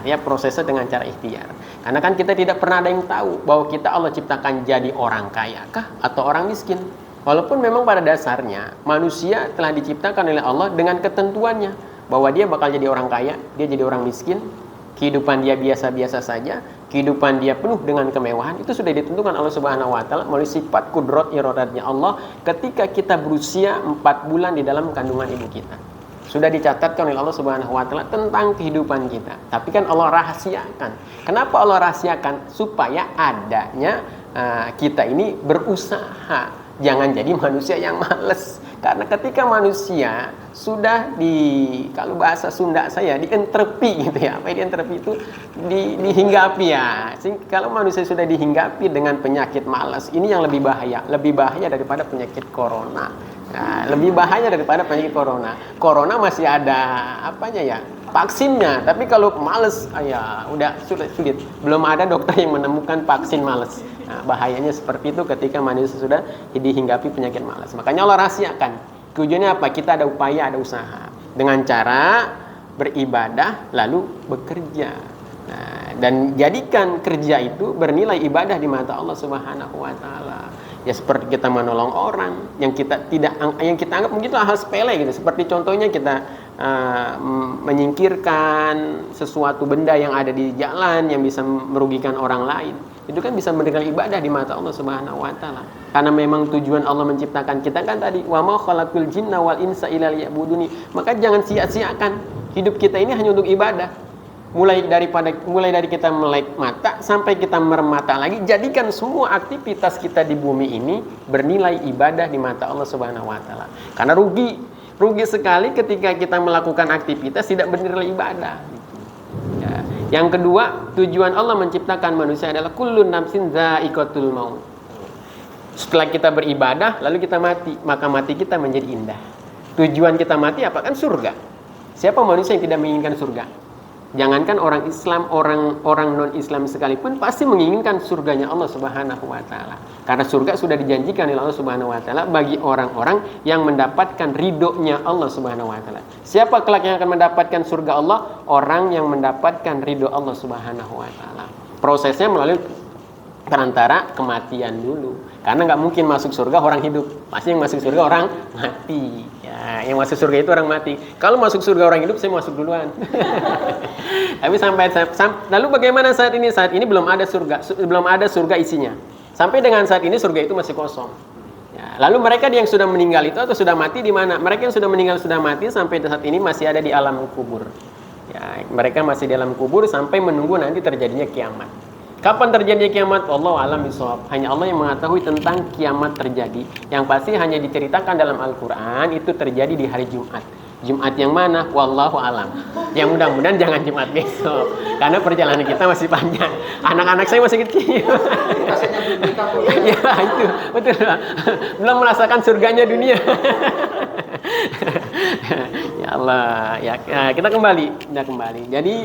ya, prosesnya dengan cara ikhtiar. Karena kan kita tidak pernah ada yang tahu bahwa kita Allah ciptakan jadi orang kaya kah atau orang miskin. Walaupun memang pada dasarnya manusia telah diciptakan oleh Allah dengan ketentuannya bahwa dia bakal jadi orang kaya, dia jadi orang miskin, kehidupan dia biasa-biasa saja, kehidupan dia penuh dengan kemewahan, itu sudah ditentukan Allah Subhanahu wa taala melalui sifat kudrat iradatnya Allah ketika kita berusia 4 bulan di dalam kandungan ibu kita. Sudah dicatatkan oleh Allah Subhanahu wa taala tentang kehidupan kita. Tapi kan Allah rahasiakan. Kenapa Allah rahasiakan? Supaya adanya kita ini berusaha. Jangan jadi manusia yang malas. Karena ketika manusia sudah kalau bahasa Sunda saya dienterpi gitu ya. Apa dienterpi itu dihinggapi ya. Kalau manusia sudah dihinggapi dengan penyakit malas, ini yang lebih bahaya. Lebih bahaya daripada penyakit corona. Nah, lebih bahaya daripada penyakit corona. Corona masih ada vaksinnya. Tapi kalau males, ya udah sulit. Belum ada dokter yang menemukan vaksin males. Nah, bahayanya seperti itu ketika manusia sudah dihinggapi penyakit malas. Makanya Allah rahasiakan. Tujuannya apa? Kita ada upaya, ada usaha. Dengan cara beribadah lalu bekerja. Nah, dan jadikan kerja itu bernilai ibadah di mata Allah Subhanahu wa taala. Ya seperti kita menolong orang yang kita anggap mungkin itu hal sepele gitu. Seperti contohnya kita menyingkirkan sesuatu benda yang ada di jalan yang bisa merugikan orang lain. Itu kan bisa bernilai ibadah di mata Allah Subhanahu wa taala. Karena memang tujuan Allah menciptakan kita kan tadi wa ma khalaqul jinna wal insa illa liya'buduni. Maka jangan sia-siakan hidup kita ini hanya untuk ibadah. Mulai dari kita melek mata sampai kita mermata lagi, jadikan semua aktivitas kita di bumi ini bernilai ibadah di mata Allah Subhanahu wa taala. Karena rugi sekali ketika kita melakukan aktivitas tidak bernilai ibadah. Ya. Yang kedua, tujuan Allah menciptakan manusia adalah kullun nafsin dha'iqatul maut. Setelah kita beribadah lalu kita mati, maka mati kita menjadi indah. Tujuan kita mati apa? Kan surga. Siapa manusia yang tidak menginginkan surga? Jangankan orang Islam, orang non-Islam sekalipun pasti menginginkan surganya Allah Subhanahu wa taala. Karena surga sudah dijanjikan oleh Allah Subhanahu wa taala bagi orang-orang yang mendapatkan ridhonya Allah Subhanahu wa taala. Siapa kelak yang akan mendapatkan surga Allah? Orang yang mendapatkan ridho Allah Subhanahu wa taala. Prosesnya melalui perantara kematian dulu. Karena nggak mungkin masuk surga orang hidup. Pasti yang masuk surga orang mati. Ya, yang masuk surga itu orang mati. Kalau masuk surga orang hidup, saya masuk duluan. Tapi lalu bagaimana saat ini? Saat ini belum ada surga isinya. Sampai dengan saat ini surga itu masih kosong. Ya, lalu mereka yang sudah meninggal itu atau sudah mati di mana? Mereka yang sudah meninggal sudah mati sampai saat ini masih ada di alam kubur. Ya, mereka masih di alam kubur sampai menunggu nanti terjadinya kiamat. Kapan terjadi kiamat? Wallahu a'lam bishawab. Hanya Allah yang mengetahui tentang kiamat terjadi. Yang pasti hanya diceritakan dalam Al-Quran itu terjadi di hari Jumat. Jumat yang mana? Wallahu a'lam. Yang mudah-mudahan jangan Jumat besok. Karena perjalanan kita masih panjang. Anak-anak saya masih kecil. Ya itu betul. Belum merasakan surganya dunia. Ya Allah, ya kita kembali. Jadi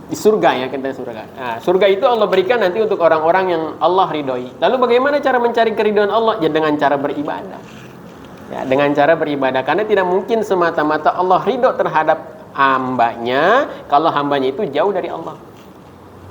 di surga ya, kita surga. Nah, surga itu Allah berikan nanti untuk orang-orang yang Allah ridhoi. Lalu bagaimana cara mencari keridhaan Allah? Ya dengan cara beribadah. Ya, dengan cara beribadah, karena tidak mungkin semata-mata Allah ridho terhadap hambanya kalau hambanya itu jauh dari Allah.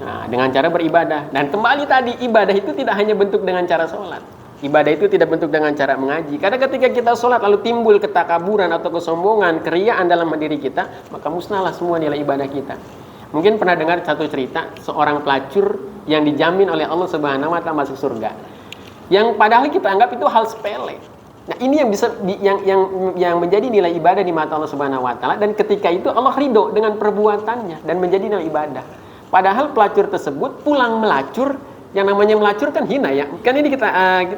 Nah, dengan cara beribadah. Dan kembali tadi, ibadah itu tidak hanya bentuk dengan cara sholat. Ibadah itu tidak bentuk dengan cara mengaji. Karena ketika kita sholat lalu timbul ketakaburan atau kesombongan, keriaan dalam diri kita, maka musnahlah semua nilai ibadah kita. Mungkin pernah dengar satu cerita seorang pelacur yang dijamin oleh Allah Subhanahu wa taala masuk surga. Yang padahal kita anggap itu hal sepele. Nah, ini yang bisa yang menjadi nilai ibadah di mata Allah Subhanahu wa taala, dan ketika itu Allah ridho dengan perbuatannya dan menjadi nilai ibadah. Padahal pelacur tersebut pulang melacur, yang namanya melacur kan hina ya. Kan ini kita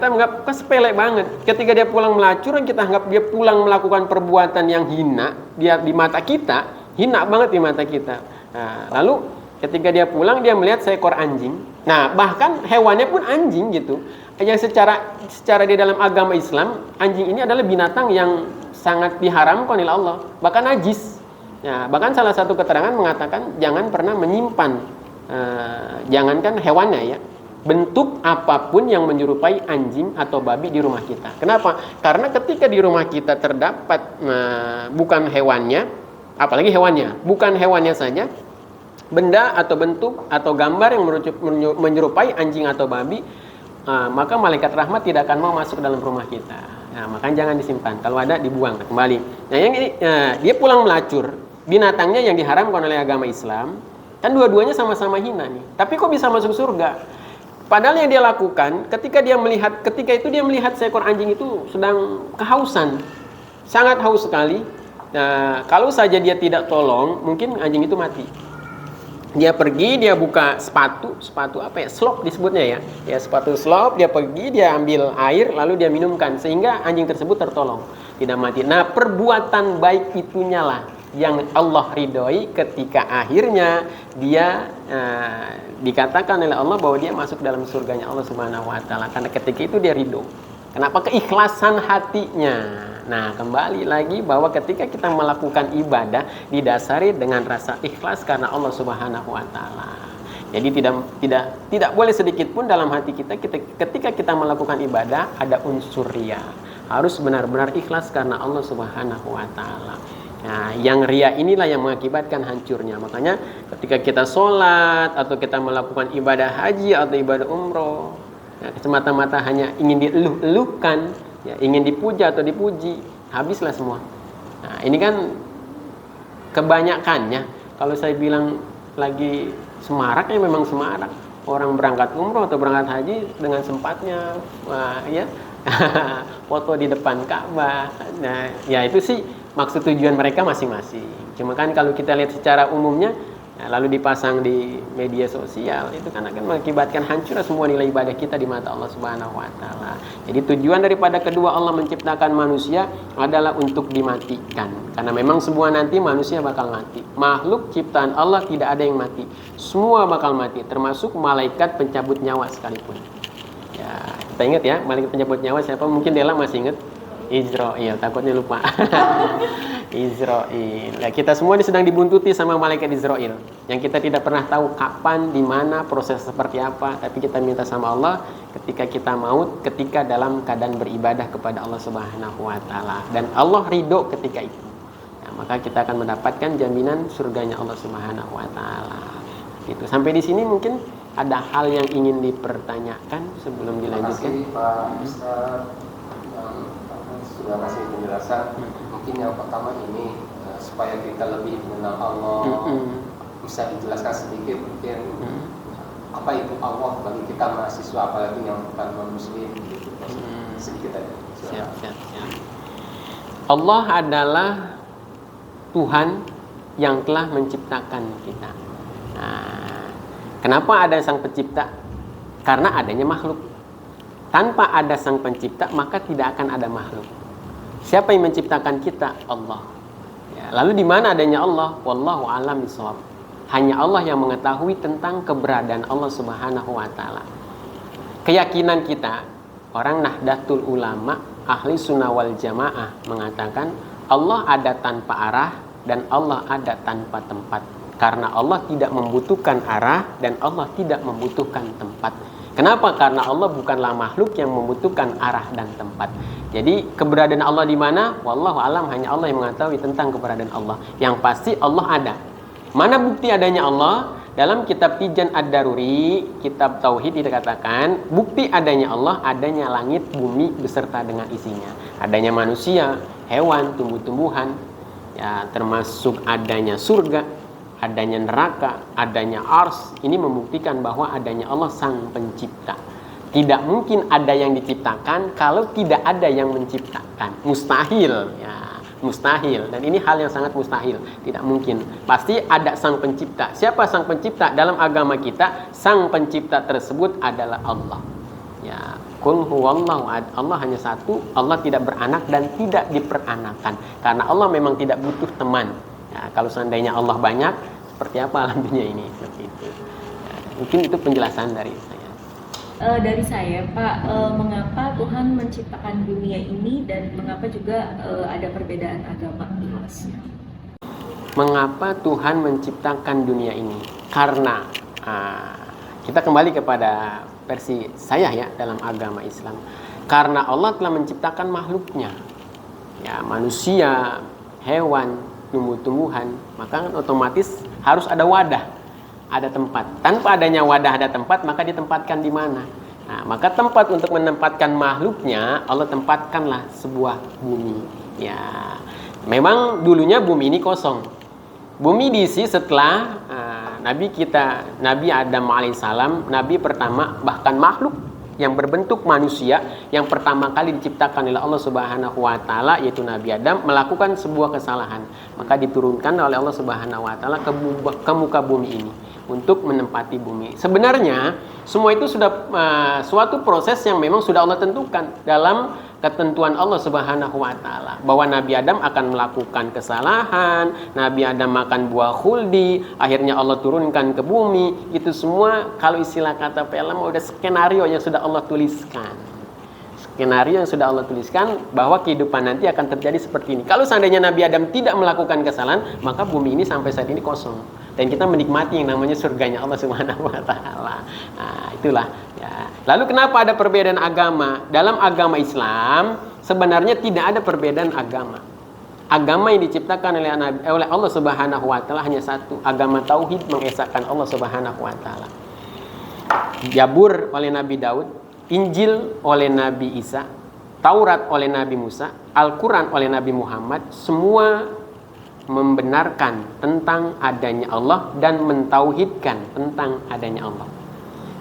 anggap kan sepele banget. Ketika dia pulang melacur, kita anggap dia pulang melakukan perbuatan yang hina di mata kita, hina banget di mata kita. Nah, lalu ketika dia pulang, dia melihat seekor anjing. Nah, bahkan hewannya pun anjing gitu. Yang secara di dalam agama Islam, anjing ini adalah binatang yang sangat diharamkan oleh Allah, bahkan najis. Ya, bahkan salah satu keterangan mengatakan jangan pernah menyimpan, jangankan hewannya ya, bentuk apapun yang menyerupai anjing atau babi di rumah kita. Kenapa? Karena ketika di rumah kita terdapat bukan hewannya, apalagi hewannya, bukan hewannya saja, benda atau bentuk atau gambar yang menyerupai anjing atau babi, maka malaikat rahmat tidak akan mau masuk dalam rumah kita. Nah, makanya jangan disimpan. Kalau ada dibuang kembali. Nah, yang ini dia pulang melacur, binatangnya yang diharamkan oleh agama Islam, kan dua-duanya sama-sama hina nih. Tapi kok bisa masuk surga? Padahal yang dia lakukan ketika itu dia melihat seekor anjing itu sedang kehausan, sangat haus sekali. Nah, kalau saja dia tidak tolong, mungkin anjing itu mati. Dia pergi, dia buka sepatu apa ya, slop disebutnya ya. Ya, sepatu slop, dia pergi, dia ambil air, lalu dia minumkan, sehingga anjing tersebut tertolong, tidak mati. Nah, perbuatan baik itunya lah yang Allah ridhoi ketika akhirnya dia dikatakan oleh Allah bahwa dia masuk dalam surganya Allah Subhanahu wa taala. Karena ketika itu dia ridho. Kenapa? Keikhlasan hatinya. Nah, kembali lagi bahwa ketika kita melakukan ibadah didasari dengan rasa ikhlas karena Allah Subhanahu wa taala. Jadi tidak boleh sedikit pun dalam hati kita ketika kita melakukan ibadah ada unsur riya. Harus benar-benar ikhlas karena Allah Subhanahu wa taala. Nah, yang riya inilah yang mengakibatkan hancurnya. Makanya ketika kita sholat atau kita melakukan ibadah haji atau ibadah umroh, ya, semata-mata hanya ingin dieluh-eluhkan, ya, ingin dipuja atau dipuji, habislah semua. Nah, ini kan kebanyakannya. Kalau saya bilang lagi semarak, ya memang semarak. Orang berangkat umroh atau berangkat haji dengan sempatnya, ya foto di depan Ka'bah. Nah, ya itu sih maksud tujuan mereka masing-masing. Cuma kan kalau kita lihat secara umumnya, ya, lalu dipasang di media sosial, itu kan akan mengakibatkan hancur semua nilai ibadah kita di mata Allah Subhanahu wa taala. Jadi tujuan daripada kedua Allah menciptakan manusia adalah untuk dimatikan. Karena memang semua nanti manusia bakal mati. Makhluk ciptaan Allah tidak ada yang mati. Semua bakal mati, termasuk malaikat pencabut nyawa sekalipun. Ya, kita ingat ya, malaikat pencabut nyawa siapa? Mungkin Dela masih ingat. Israel, takutnya lupa. Israel. Ya, kita semua sedang dibuntuti sama malaikat Israel. Yang kita tidak pernah tahu kapan, di mana, proses seperti apa. Tapi kita minta sama Allah ketika kita maut, ketika dalam keadaan beribadah kepada Allah Subhanahu wa taala. Dan Allah ridho ketika itu. Nah, maka kita akan mendapatkan jaminan surganya Allah Subhanahu wa taala. Gitu. Sampai di sini mungkin ada hal yang ingin dipertanyakan sebelum dilanjutkan. Terima kasih Pak Ustaz. Sudah kasih penjelasan. Mungkin yang pertama ini supaya kita lebih mengenal Allah, bisa dijelaskan sedikit mungkin apa itu Allah bagi kita mahasiswa, apalagi yang bukan non-muslim gitu. Sedikit aja. Siap. Allah adalah Tuhan yang telah menciptakan kita. Nah, kenapa ada sang pencipta? Karena adanya makhluk. Tanpa ada sang pencipta, maka tidak akan ada makhluk. Siapa yang menciptakan kita? Allah. Ya, lalu di mana adanya Allah? Wallahu a'lam bishawab. Hanya Allah yang mengetahui tentang keberadaan Allah Subhanahu wa taala. Keyakinan kita, orang Nahdlatul Ulama ahli sunnah wal jamaah mengatakan Allah ada tanpa arah dan Allah ada tanpa tempat. Karena Allah tidak membutuhkan arah dan Allah tidak membutuhkan tempat. Kenapa? Karena Allah bukanlah makhluk yang membutuhkan arah dan tempat. Jadi keberadaan Allah di mana? Wallahu alam, hanya Allah yang mengetahui tentang keberadaan Allah. Yang pasti Allah ada. Mana bukti adanya Allah? Dalam kitab Tijan Ad-Daruri, kitab Tauhid dikatakan bukti adanya Allah, adanya langit, bumi beserta dengan isinya. Adanya manusia, hewan, tumbuh-tumbuhan, ya, termasuk adanya surga, adanya neraka, adanya ars. Ini membuktikan bahwa adanya Allah sang pencipta. Tidak mungkin ada yang diciptakan kalau tidak ada yang menciptakan. Mustahil, ya, mustahil. Dan ini hal yang sangat mustahil. Tidak mungkin. Pasti ada sang pencipta. Siapa sang pencipta? Dalam agama kita, sang pencipta tersebut adalah Allah. Ya, Qul huwallahu ahad. Allah hanya satu. Allah tidak beranak dan tidak diperanakan. Karena Allah memang tidak butuh teman. Ya, kalau seandainya Allah banyak, seperti apa alam dunia ini? Seperti itu. Ya, mungkin itu penjelasan dari saya. Dari saya, Pak, mengapa Tuhan menciptakan dunia ini dan mengapa juga ada perbedaan agama di Indonesia? Mengapa Tuhan menciptakan dunia ini? Karena kita kembali kepada versi saya ya dalam agama Islam. Karena Allah telah menciptakan makhluknya, ya, manusia, hewan, tumbuh-tumbuhan, maka kan otomatis harus ada wadah. Ada tempat. Tanpa adanya wadah ada tempat, maka ditempatkan di mana? Nah, maka tempat untuk menempatkan makhluknya Allah tempatkanlah sebuah bumi. Ya, memang dulunya bumi ini kosong. Bumi diisi setelah Nabi Adam alaihissalam, Nabi pertama, bahkan makhluk yang berbentuk manusia yang pertama kali diciptakan oleh Allah Subhanahu wa taala, yaitu Nabi Adam, melakukan sebuah kesalahan. Maka diturunkan oleh Allah Subhanahu wa taala ke muka bumi ini untuk menempati bumi. Sebenarnya semua itu sudah suatu proses yang memang sudah Allah tentukan dalam ketentuan Allah Subhanahu wa taala, bahwa Nabi Adam akan melakukan kesalahan, Nabi Adam makan buah khuldi, akhirnya Allah turunkan ke bumi. Itu semua kalau istilah kata film udah skenario yang sudah Allah tuliskan. Skenario yang sudah Allah tuliskan bahwa kehidupan nanti akan terjadi seperti ini. Kalau seandainya Nabi Adam tidak melakukan kesalahan, maka bumi ini sampai saat ini kosong. Dan kita menikmati yang namanya surganya Allah Subhanahu wa taala. Nah, itulah ya. Lalu kenapa ada perbedaan agama? Dalam agama Islam sebenarnya tidak ada perbedaan agama. Agama yang diciptakan oleh Allah Subhanahu wa taala hanya satu, agama tauhid, mengesahkan Allah Subhanahu wa taala. Zabur oleh Nabi Daud, Injil oleh Nabi Isa, Taurat oleh Nabi Musa, Al-Quran oleh Nabi Muhammad, semua membenarkan tentang adanya Allah dan mentauhidkan tentang adanya Allah.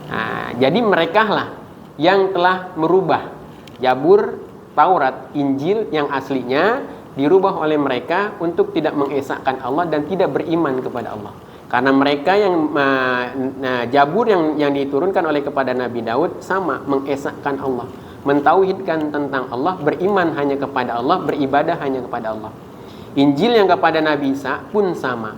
Nah, jadi mereka lah yang telah merubah Zabur, Taurat, Injil yang aslinya dirubah oleh mereka untuk tidak mengesahkan Allah dan tidak beriman kepada Allah. Karena mereka yang Zabur yang diturunkan oleh kepada Nabi Daud sama mengesahkan Allah, mentauhidkan tentang Allah, beriman hanya kepada Allah, beribadah hanya kepada Allah. Injil yang kepada Nabi Isa pun sama,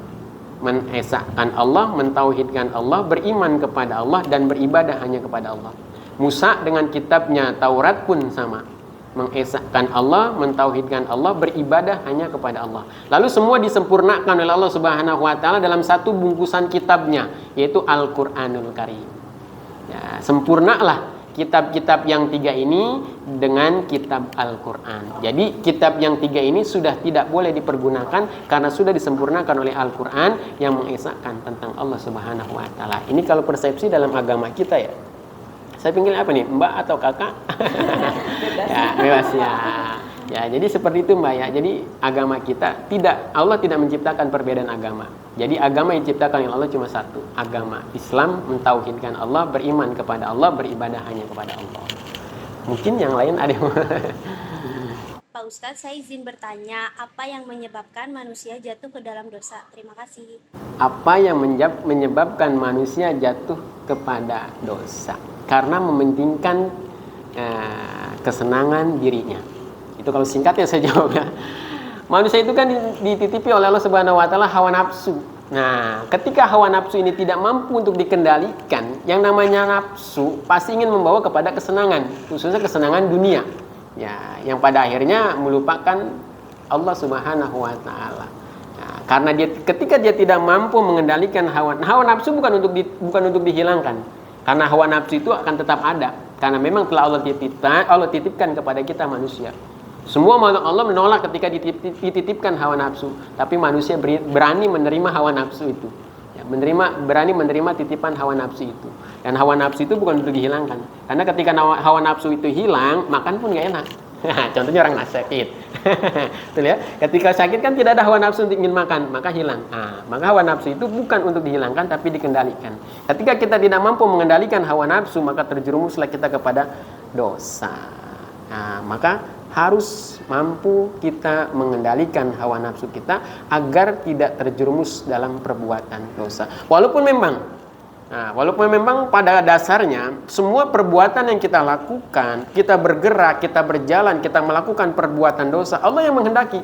mengesahkan Allah, mentauhidkan Allah, beriman kepada Allah dan beribadah hanya kepada Allah. Musa dengan kitabnya Taurat pun sama, mengesahkan Allah, mentauhidkan Allah, beribadah hanya kepada Allah. Lalu semua disempurnakan oleh Allah Subhanahu wa taala dalam satu bungkusan kitabnya, yaitu Al-Qur'anul Karim. Ya, sempurnalah kitab-kitab yang tiga ini dengan kitab Al-Quran. Jadi kitab yang tiga ini sudah tidak boleh dipergunakan karena sudah disempurnakan oleh Al-Quran yang mengesahkan tentang Allah Subhanahu wa taala. Ini kalau persepsi dalam agama kita ya. Saya pinggil apa nih, Mbak atau Kakak? Ya, bebas ya. Ya, jadi seperti itu Mbak ya. Jadi agama kita Allah tidak menciptakan perbedaan agama. Jadi agama yang diciptakan oleh Allah cuma satu, agama Islam, mentauhidkan Allah, beriman kepada Allah, beribadah hanya kepada Allah. Mungkin yang lain ada yang Pak Ustadz, saya izin bertanya, apa yang menyebabkan manusia jatuh ke dalam dosa? Terima kasih. Apa yang menyebabkan manusia jatuh kepada dosa? Karena mementingkan kesenangan dirinya. Itu kalau singkatnya saya jawab ya. Manusia itu kan dititipi oleh Allah Subhanahu wa taala hawa nafsu. Nah, ketika hawa nafsu ini tidak mampu untuk dikendalikan, yang namanya nafsu pasti ingin membawa kepada kesenangan, khususnya kesenangan dunia. Ya, yang pada akhirnya melupakan Allah Subhanahu wa taala. Nah, karena ketika dia tidak mampu mengendalikan hawa nafsu bukan untuk dihilangkan. Karena hawa nafsu itu akan tetap ada. Karena memang telah Allah titipkan kepada kita manusia. Semua makhluk Allah menolak ketika dititipkan hawa nafsu, tapi manusia berani menerima hawa nafsu itu. Ya, berani menerima titipan hawa nafsu itu. Dan hawa nafsu itu bukan untuk dihilangkan. Karena ketika hawa nafsu itu hilang, makan pun gak enak. Contohnya orang sakit. Betul ya? Ketika sakit kan tidak ada hawa nafsu untuk ingin makan, maka hilang. Maka hawa nafsu itu bukan untuk dihilangkan tapi dikendalikan. Ketika kita tidak mampu mengendalikan hawa nafsu, maka terjerumuslah kita kepada dosa. Maka harus mampu kita mengendalikan hawa nafsu kita agar tidak terjerumus dalam perbuatan dosa. Walaupun memang pada dasarnya semua perbuatan yang kita lakukan, kita bergerak, kita berjalan, kita melakukan perbuatan dosa, Allah yang menghendaki.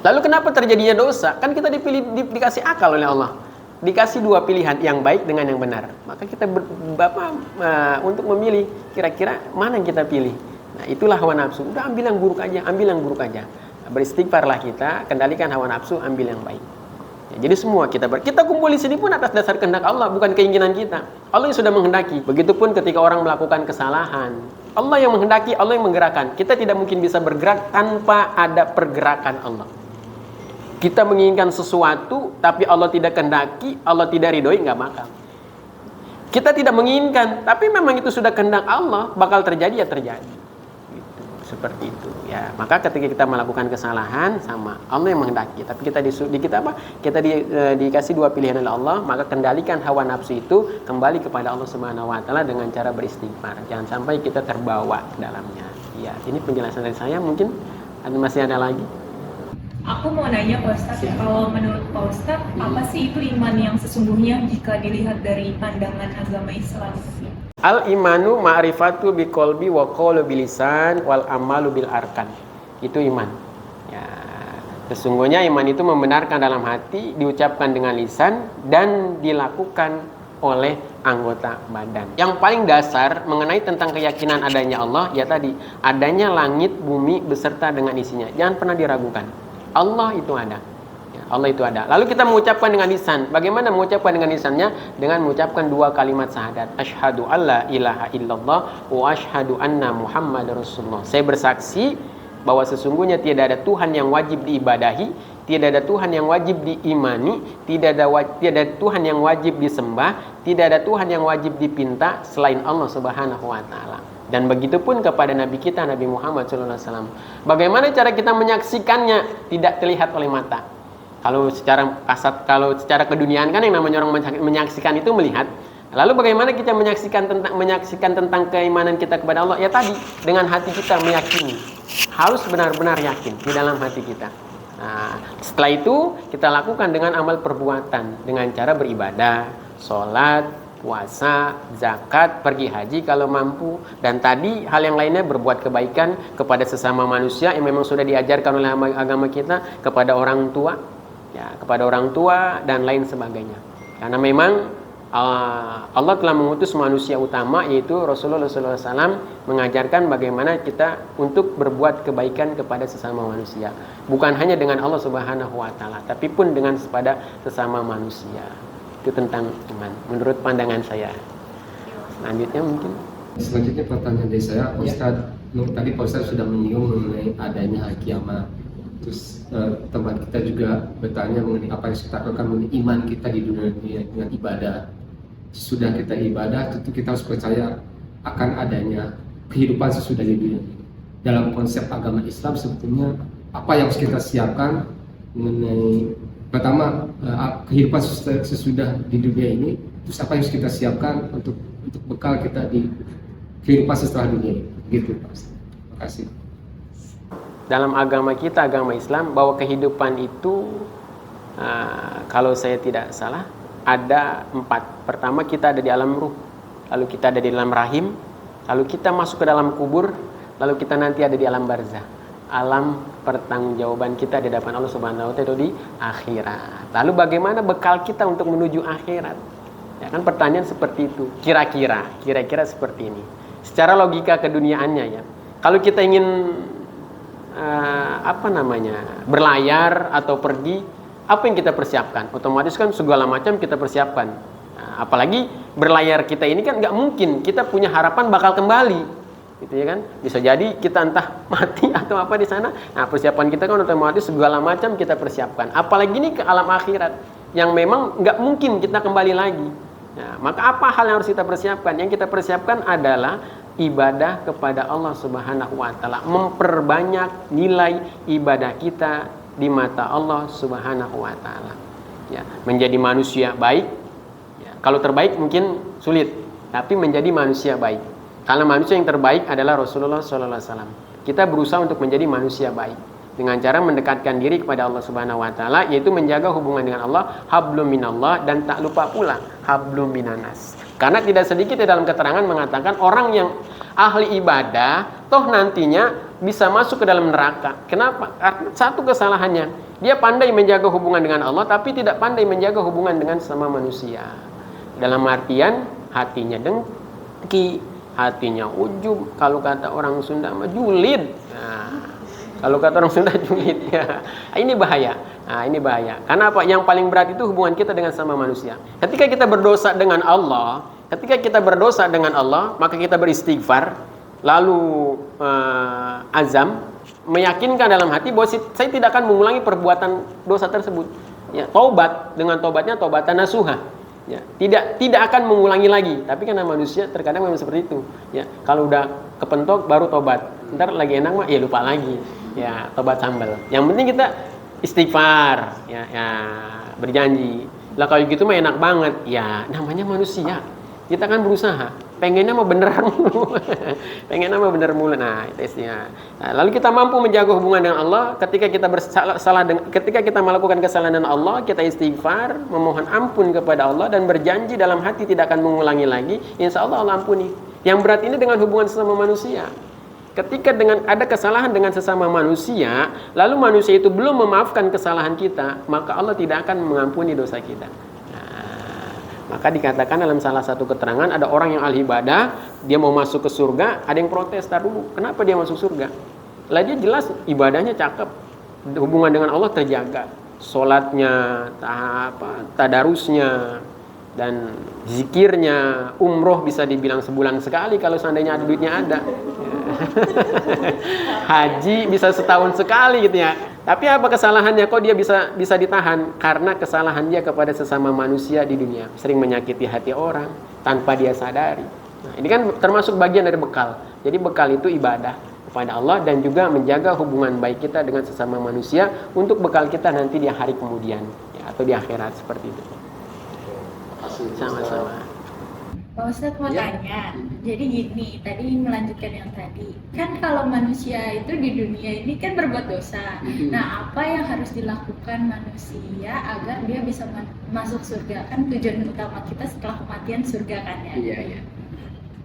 Lalu kenapa terjadinya dosa? Kan kita dikasih akal oleh Allah. Dikasih dua pilihan, yang baik dengan yang benar. Maka kita untuk memilih kira-kira mana yang kita pilih. Nah, itulah hawa nafsu. Udah ambil yang buruk aja. Nah, beristighfarlah kita, kendalikan hawa nafsu, ambil yang baik. Ya, jadi semua kita kumpul di sini pun atas dasar kehendak Allah, bukan keinginan kita. Allah yang sudah menghendaki. Begitupun ketika orang melakukan kesalahan, Allah yang menghendaki, Allah yang menggerakkan. Kita tidak mungkin bisa bergerak tanpa ada pergerakan Allah. Kita menginginkan sesuatu, tapi Allah tidak kehendaki, Allah tidak ridhoi, nggak bakal. Kita tidak menginginkan, tapi memang itu sudah kehendak Allah, bakal terjadi ya terjadi. Seperti itu ya. Maka ketika kita melakukan kesalahan, sama Allah yang menghendaki, tapi kita dikasih dua pilihan oleh Allah, maka kendalikan hawa nafsu itu kembali kepada Allah Subhanahu wa taala dengan cara beristighfar. Jangan sampai kita terbawa ke dalamnya. Ya, ini penjelasan dari saya. Mungkin masih ada lagi. Aku mau nanya Pak Ustadz, kalau menurut Pak Ustadz, apa sih itu iman yang sesungguhnya jika dilihat dari pandangan agama Islam? Al-imanu ma'rifatu biqolbi wa qawlu bilisan wal amalu bil arkan. Itu iman. Ya, sesungguhnya iman itu membenarkan dalam hati, diucapkan dengan lisan dan dilakukan oleh anggota badan. Yang paling dasar mengenai tentang keyakinan adanya Allah, ya tadi, adanya langit, bumi beserta dengan isinya. Jangan pernah diragukan. Allah itu ada. Allah itu ada. Lalu kita mengucapkan dengan lisan. Bagaimana mengucapkan dengan lisannya? Dengan mengucapkan dua kalimat syahadat. Asyhadu alla ilaha illallah wa asyhadu anna Muhammad Rasulullah. Saya bersaksi bahwa sesungguhnya tidak ada Tuhan yang wajib diibadahi, tidak ada Tuhan yang wajib diimani, tidak ada Tuhan yang wajib disembah, tidak ada Tuhan yang wajib dipinta selain Allah Subhanahu wa taala. Dan begitu pun kepada Nabi kita, Nabi Muhammad SAW. Bagaimana cara kita menyaksikannya? Tidak terlihat oleh mata. Kalau secara keduniaan kan yang namanya orang menyaksikan itu melihat. Lalu bagaimana kita menyaksikan tentang keimanan kita kepada Allah? Ya tadi, dengan hati kita meyakini. Harus benar-benar yakin di dalam hati kita. Nah, setelah itu kita lakukan dengan amal perbuatan, dengan cara beribadah, sholat, puasa, zakat, pergi haji kalau mampu, dan tadi hal yang lainnya berbuat kebaikan kepada sesama manusia yang memang sudah diajarkan oleh agama kita, kepada orang tua, ya, kepada orang tua dan lain sebagainya. Karena memang Allah telah mengutus manusia utama yaitu Rasulullah SAW mengajarkan bagaimana kita untuk berbuat kebaikan kepada sesama manusia, bukan hanya dengan Allah Subhanahu wa taala, tapi pun dengan kepada sesama manusia. Itu tentang iman menurut pandangan saya. Selanjutnya pertanyaan dari saya, Ustaz. Tadi Pak Ustaz sudah menyinggung mengenai adanya hari kiamat. Terus teman kita juga bertanya mengenai apa yang kita lakukan mengenai iman kita di dunia ini dengan ibadah. Sudah kita ibadah, tentu kita harus percaya akan adanya kehidupan sesudah di dunia ini. Dalam konsep agama Islam sebetulnya apa yang harus kita siapkan mengenai pertama kehidupan sesudah di dunia ini, terus apa yang harus kita siapkan untuk bekal kita di kehidupan setelah dunia ini. Gitu Pak. Terima kasih. Dalam agama kita, agama Islam, bahwa kehidupan itu kalau saya tidak salah ada 4. Pertama, kita ada di alam ruh, lalu kita ada di dalam rahim, lalu kita masuk ke dalam kubur, lalu kita nanti ada di alam barzah, alam pertanggungjawaban kita di hadapan Allah Subhanahu wa taala di akhirat. Lalu bagaimana bekal kita untuk menuju akhirat? Ya kan, pertanyaan seperti itu. Kira-kira seperti ini. Secara logika keduniaannya ya. Kalau kita ingin berlayar atau pergi, apa yang kita persiapkan? Otomatis kan segala macam kita persiapkan. Apalagi berlayar kita ini kan nggak mungkin kita punya harapan bakal kembali, gitu ya kan? Bisa jadi kita entah mati atau apa di sana. Nah, persiapan kita kan otomatis segala macam kita persiapkan. Apalagi ini ke alam akhirat yang memang nggak mungkin kita kembali lagi. Nah, maka apa hal yang harus kita persiapkan? Yang kita persiapkan adalah ibadah kepada Allah Subhanahu wa taala, memperbanyak nilai ibadah kita di mata Allah Subhanahu wa taala. Ya, menjadi manusia baik. Ya, kalau terbaik mungkin sulit, tapi menjadi manusia baik. Karena manusia yang terbaik adalah Rasulullah sallallahu alaihi wasallam. Kita berusaha untuk menjadi manusia baik dengan cara mendekatkan diri kepada Allah Subhanahu wa taala, yaitu menjaga hubungan dengan Allah, hablum minallah, dan tak lupa pula hablum minanas. Karena tidak sedikit di dalam keterangan mengatakan orang yang ahli ibadah toh nantinya bisa masuk ke dalam neraka. Kenapa? Satu kesalahannya, dia pandai menjaga hubungan dengan Allah tapi tidak pandai menjaga hubungan dengan sesama manusia. Dalam artian hatinya dengki, hatinya ujub, kalau kata orang Sunda mah julid. Kalau kata orang Sunda julid ya. Ini bahaya. Nah, ini bahaya. Karena apa? Yang paling berat itu hubungan kita dengan sama manusia. Ketika kita berdosa dengan Allah, maka kita beristighfar, lalu azam, meyakinkan dalam hati bahwa saya tidak akan mengulangi perbuatan dosa tersebut. Ya, taubat, dengan taubatnya taubatan nasuha. Ya, tidak akan mengulangi lagi. Tapi karena manusia terkadang memang seperti itu. Ya, kalau udah kepentok baru tobat. Ntar lagi enak mah ya lupa lagi. Ya, tobat sambal. Yang penting kita istighfar, ya berjanji. Lah kalau gitu mah enak banget. Ya, namanya manusia. Kita kan berusaha, pengennya mah bener mulu. Nah, itu istilah. Nah, lalu kita mampu menjaga hubungan dengan Allah ketika kita ketika kita melakukan kesalahan dengan Allah, kita istighfar, memohon ampun kepada Allah dan berjanji dalam hati tidak akan mengulangi lagi. Insya Allah Allah ampuni. Yang berat ini dengan hubungan sesama manusia. Ketika ada kesalahan dengan sesama manusia, lalu manusia itu belum memaafkan kesalahan kita, maka Allah tidak akan mengampuni dosa kita. Maka dikatakan dalam salah satu keterangan, ada orang yang ahli ibadah, dia mau masuk ke surga, ada yang protes, tar dulu, kenapa dia masuk surga? Lah dia jelas ibadahnya cakep, hubungan dengan Allah terjaga, sholatnya, tadarusnya, dan zikirnya, umroh bisa dibilang sebulan sekali kalau seandainya ada duitnya ada. Haji bisa setahun sekali gitu ya. Tapi apa kesalahannya kok dia bisa ditahan? Karena kesalahan dia kepada sesama manusia di dunia, sering menyakiti hati orang tanpa dia sadari. Nah, ini kan termasuk bagian dari bekal. Jadi bekal itu ibadah kepada Allah dan juga menjaga hubungan baik kita dengan sesama manusia untuk bekal kita nanti di hari kemudian ya, atau di akhirat seperti itu. Sama-sama. Pak Ustadz mau tanya, jadi gini, tadi melanjutkan yang tadi, kan kalau manusia itu di dunia ini kan berbuat dosa. Nah, apa yang harus dilakukan manusia agar dia bisa masuk surga? Kan tujuan utama kita setelah kematian surga kan ya? Iya.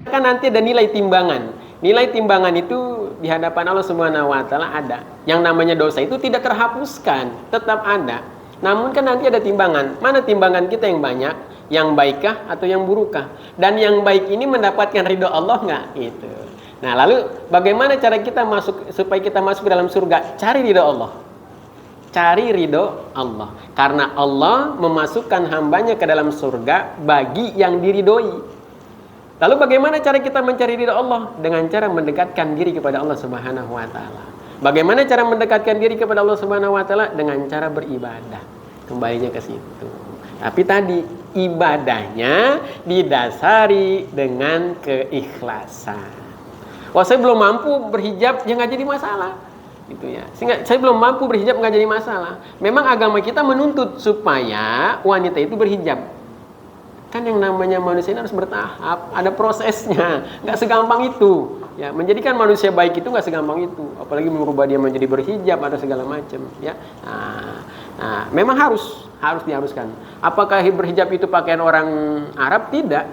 Kan nanti ada nilai timbangan. Nilai timbangan itu di hadapan Allah Subhanahu wa taala ada. Yang namanya dosa itu tidak terhapuskan, tetap ada. Namun kan nanti ada timbangan. Mana timbangan kita yang banyak? Yang baikkah atau yang burukkah? Dan yang baik ini mendapatkan ridho Allah nggak? Gitu. Nah, lalu bagaimana cara kita supaya kita masuk ke dalam surga? Cari ridho Allah. Cari ridho Allah. Karena Allah memasukkan hambanya ke dalam surga bagi yang diridhoi. Lalu bagaimana cara kita mencari ridho Allah? Dengan cara mendekatkan diri kepada Allah Subhanahu wa taala. Bagaimana cara mendekatkan diri kepada Allah Subhanahu wa taala? Dengan cara beribadah. Kembalinya ke situ. Tapi tadi ibadahnya didasari dengan keikhlasan. Wah, saya belum mampu berhijab, ya nggak jadi masalah, gitu ya. Saya belum mampu berhijab, nggak jadi masalah. Memang agama kita menuntut supaya wanita itu berhijab. Kan yang namanya manusia ini harus bertahap, ada prosesnya, nggak segampang itu. Ya, menjadikan manusia baik itu nggak segampang itu, apalagi merubah dia menjadi berhijab ada segala macam. Ya, nah, memang harus diharuskan. Apakah berhijab itu pakaian orang Arab? Tidak,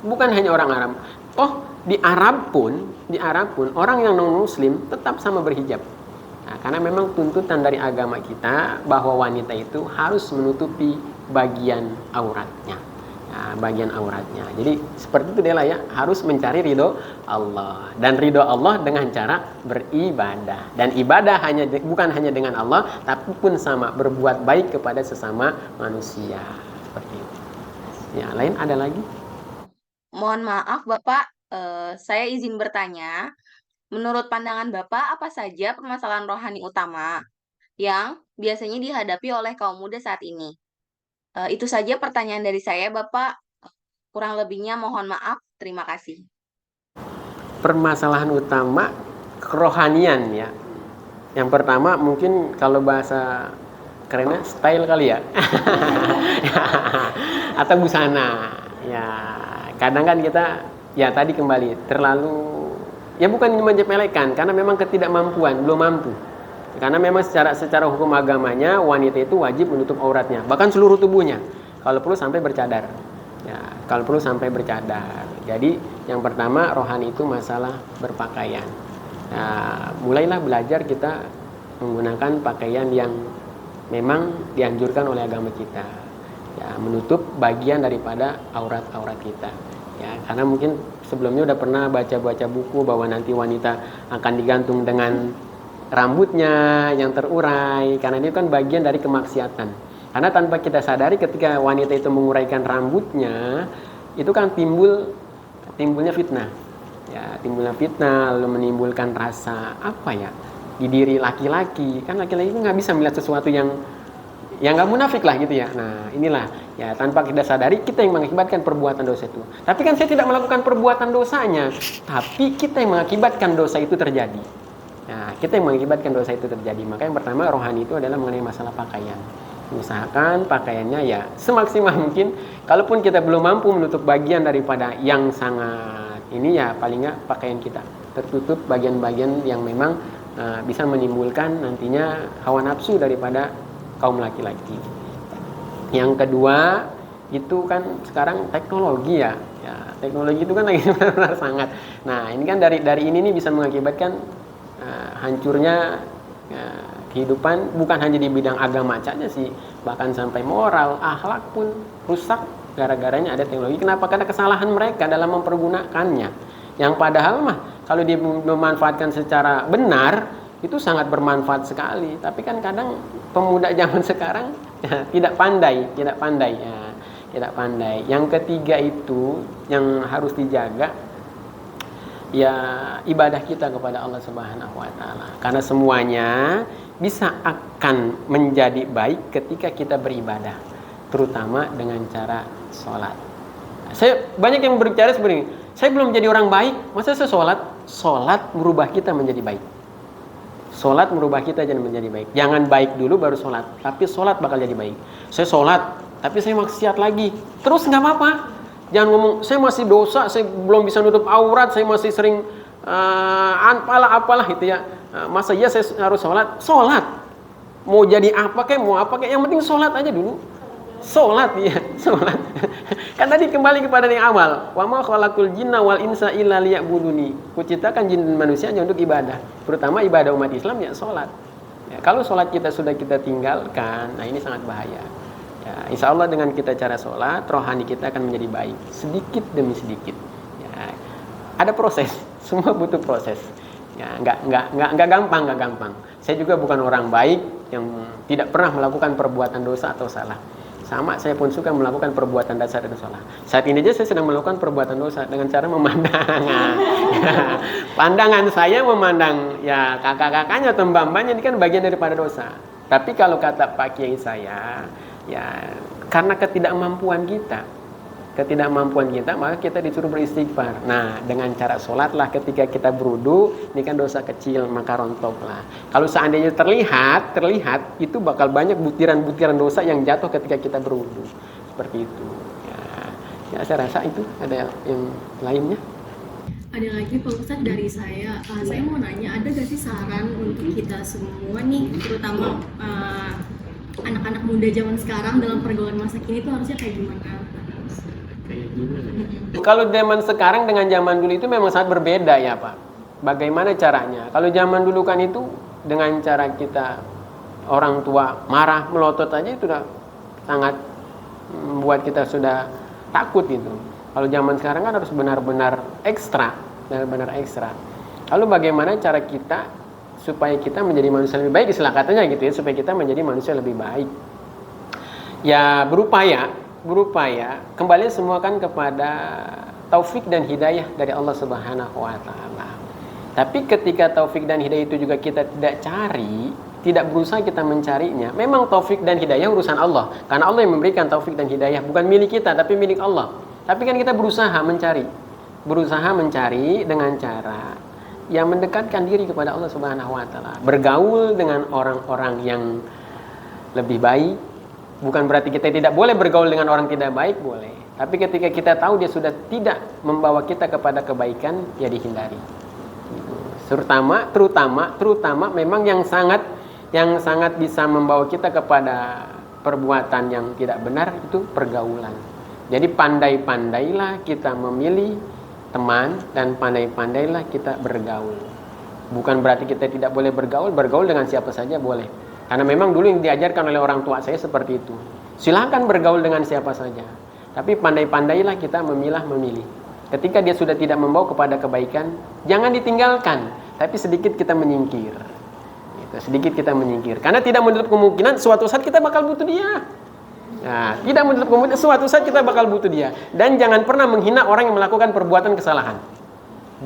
bukan hanya orang Arab. Oh, di Arab pun orang yang non Muslim tetap sama berhijab. Nah, karena memang tuntutan dari agama kita bahwa wanita itu harus menutupi bagian auratnya. bagian auratnya. Jadi seperti itu Dela ya, harus mencari ridho Allah, dan ridho Allah dengan cara beribadah. Dan ibadah bukan hanya dengan Allah, tapi pun sama berbuat baik kepada sesama manusia. Seperti itu. Ya, lain ada lagi? Mohon maaf Bapak, saya izin bertanya. Menurut pandangan Bapak, apa saja permasalahan rohani utama yang biasanya dihadapi oleh kaum muda saat ini? Itu saja pertanyaan dari saya, Bapak. Kurang lebihnya mohon maaf. Terima kasih. Permasalahan utama kerohanian ya. Yang pertama mungkin kalau bahasa kerennya style kali ya. Atau busana. Ya, kadang kan kita ya tadi kembali terlalu ya bukan menyepelekan, karena memang ketidakmampuan, belum mampu. Karena memang secara hukum agamanya wanita itu wajib menutup auratnya, bahkan seluruh tubuhnya. Kalau perlu sampai bercadar. Ya, kalau perlu sampai bercadar. Jadi yang pertama rohani itu masalah berpakaian. Nah, mulailah belajar kita menggunakan pakaian yang memang dianjurkan oleh agama kita. Ya, menutup bagian daripada aurat-aurat kita. Ya, karena mungkin sebelumnya udah pernah baca-baca buku bahwa nanti wanita akan digantung dengan rambutnya yang terurai, karena ini kan bagian dari kemaksiatan. Karena tanpa kita sadari ketika wanita itu menguraikan rambutnya, itu kan timbulnya fitnah. Ya, timbulnya fitnah, lalu menimbulkan rasa apa ya di diri laki-laki. Kan laki-laki itu nggak bisa melihat sesuatu yang nggak munafik lah gitu ya. Nah inilah ya, tanpa kita sadari kita yang mengakibatkan perbuatan dosa itu. Tapi kan saya tidak melakukan perbuatan dosanya, tapi kita yang mengakibatkan dosa itu terjadi. Nah, kita yang mengakibatkan dosa itu terjadi. Maka yang pertama rohani itu adalah mengenai masalah pakaian. Usahakan pakaiannya ya semaksimal mungkin. Kalaupun kita belum mampu menutup bagian daripada yang sangat ini, ya paling nggak pakaian kita tertutup bagian-bagian yang memang bisa menimbulkan nantinya hawa nafsu daripada kaum laki-laki. Yang kedua itu kan sekarang teknologi ya. Teknologi itu kan lagi benar-benar sangat. Nah ini kan dari ini nih bisa mengakibatkan hancurnya kehidupan, bukan hanya di bidang agama saja sih, bahkan sampai moral, akhlak pun rusak gara-garanya ada teknologi. Kenapa? Karena kesalahan mereka dalam mempergunakannya. Yang padahal mah kalau dimanfaatkan secara benar itu sangat bermanfaat sekali. Tapi kan kadang pemuda zaman sekarang ya, tidak pandai. Yang ketiga itu yang harus dijaga ya ibadah kita kepada Allah Subhanahu wa taala. Karena semuanya bisa akan menjadi baik ketika kita beribadah, terutama dengan cara sholat. Saya banyak yang berbicara seperti ini. Saya belum jadi orang baik, masa saya sholat? Sholat merubah kita menjadi baik. Sholat merubah kita jadi menjadi baik. Jangan baik dulu baru sholat, tapi sholat bakal jadi baik. Saya sholat, tapi saya maksiat lagi. Terus nggak apa-apa. Jangan ngomong, saya masih dosa, saya belum bisa nutup aurat, saya masih sering apalah gitu ya. Masa iya saya harus sholat? Sholat. Mau jadi apa kayak, mau apa kayak, yang penting sholat aja dulu. Sholat ya, sholat. Kan tadi kembali kepada yang awal. Wa ma khalaqul jinna wal insa illa liya'buduni. Kuciptakan jin dan manusia hanya untuk ibadah. Terutama ibadah umat Islam ya sholat. Ya, kalau sholat kita sudah kita tinggalkan, nah ini sangat bahaya. Ya, insya Allah dengan kita cara sholat, rohani kita akan menjadi baik sedikit demi sedikit. Ya, ada proses, semua butuh proses. Ya, nggak gampang. Saya juga bukan orang baik yang tidak pernah melakukan perbuatan dosa atau salah. Sama, saya pun suka melakukan perbuatan dosa dan salah. Saat ini aja saya sedang melakukan perbuatan dosa dengan cara memandang. Ya, pandangan saya memandang ya kakak-kakaknya atau mbak-mbaknya ini kan bagian daripada dosa. Tapi kalau kata Pak Kiai saya, ya karena ketidakmampuan kita, maka kita disuruh beristighfar. Nah, dengan cara sholatlah ketika kita berudu, ini kan dosa kecil, maka rontoklah. Kalau seandainya terlihat, itu bakal banyak butiran-butiran dosa yang jatuh ketika kita berudu. Seperti itu. Ya saya rasa itu ada yang lainnya. Ada lagi Pak Ustadz dari saya mau nanya, ada gak sih saran untuk kita semua nih, terutama anak-anak muda zaman sekarang dalam pergaulan masa kini itu harusnya kayak gimana? Kalau zaman sekarang dengan zaman dulu itu memang sangat berbeda ya Pak. Bagaimana caranya? Kalau zaman dulu kan itu dengan cara kita orang tua marah melotot aja itu sudah sangat membuat kita sudah takut itu. Kalau zaman sekarang kan harus benar-benar ekstra, benar-benar ekstra. Lalu bagaimana cara kita supaya kita menjadi manusia lebih baik, istilah katanya gitu ya, supaya kita menjadi manusia lebih baik. Ya berupaya kembali semua kan kepada taufik dan hidayah dari Allah Subhanahu wa taala. Tapi ketika taufik dan hidayah itu juga kita tidak cari, tidak berusaha kita mencarinya, memang taufik dan hidayah urusan Allah. Karena Allah yang memberikan taufik dan hidayah, bukan milik kita tapi milik Allah. Tapi kan kita berusaha mencari dengan cara yang mendekatkan diri kepada Allah Subhanahu wa taala. Bergaul dengan orang-orang yang lebih baik. Bukan berarti kita tidak boleh bergaul dengan orang tidak baik, boleh. Tapi ketika kita tahu dia sudah tidak membawa kita kepada kebaikan, ya dihindari. Terutama memang yang sangat bisa membawa kita kepada perbuatan yang tidak benar itu pergaulan. Jadi pandai-pandailah kita memilih teman dan pandai-pandailah kita bergaul. Bukan berarti kita tidak boleh bergaul dengan siapa saja boleh. Karena memang dulu yang diajarkan oleh orang tua saya seperti itu. Silahkan bergaul dengan siapa saja. Tapi pandai-pandailah kita memilih. Ketika dia sudah tidak membawa kepada kebaikan, jangan ditinggalkan. Tapi sedikit kita menyingkir. Sedikit kita menyingkir. Karena tidak menutup kemungkinan suatu saat kita bakal butuh dia. Nah, tidak menutup kemungkinan suatu saat kita bakal butuh dia. Dan jangan pernah menghina orang yang melakukan perbuatan kesalahan.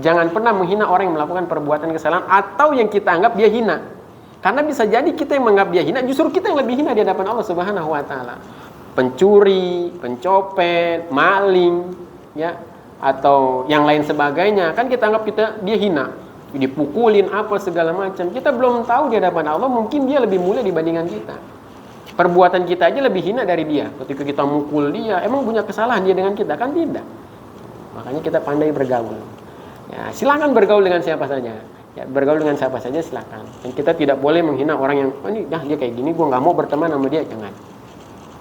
Jangan pernah menghina orang yang melakukan perbuatan kesalahan atau yang kita anggap dia hina. Karena bisa jadi kita yang menganggap dia hina, justru kita yang lebih hina di hadapan Allah Subhanahu wa taala. Pencuri, pencopet, maling, ya, atau yang lain sebagainya, kan kita anggap dia hina. Dipukulin apa segala macam. Kita belum tahu di hadapan Allah, mungkin dia lebih mulia dibandingkan kita. Perbuatan kita aja lebih hina dari dia. Ketika kita mukul dia, emang punya kesalahan dia dengan kita? Kan tidak. Makanya kita pandai bergaul. Ya, silakan bergaul dengan siapa saja. Ya, bergaul dengan siapa saja silakan. Dan kita tidak boleh menghina orang yang dia kayak gini, gue nggak mau berteman sama dia, jangan.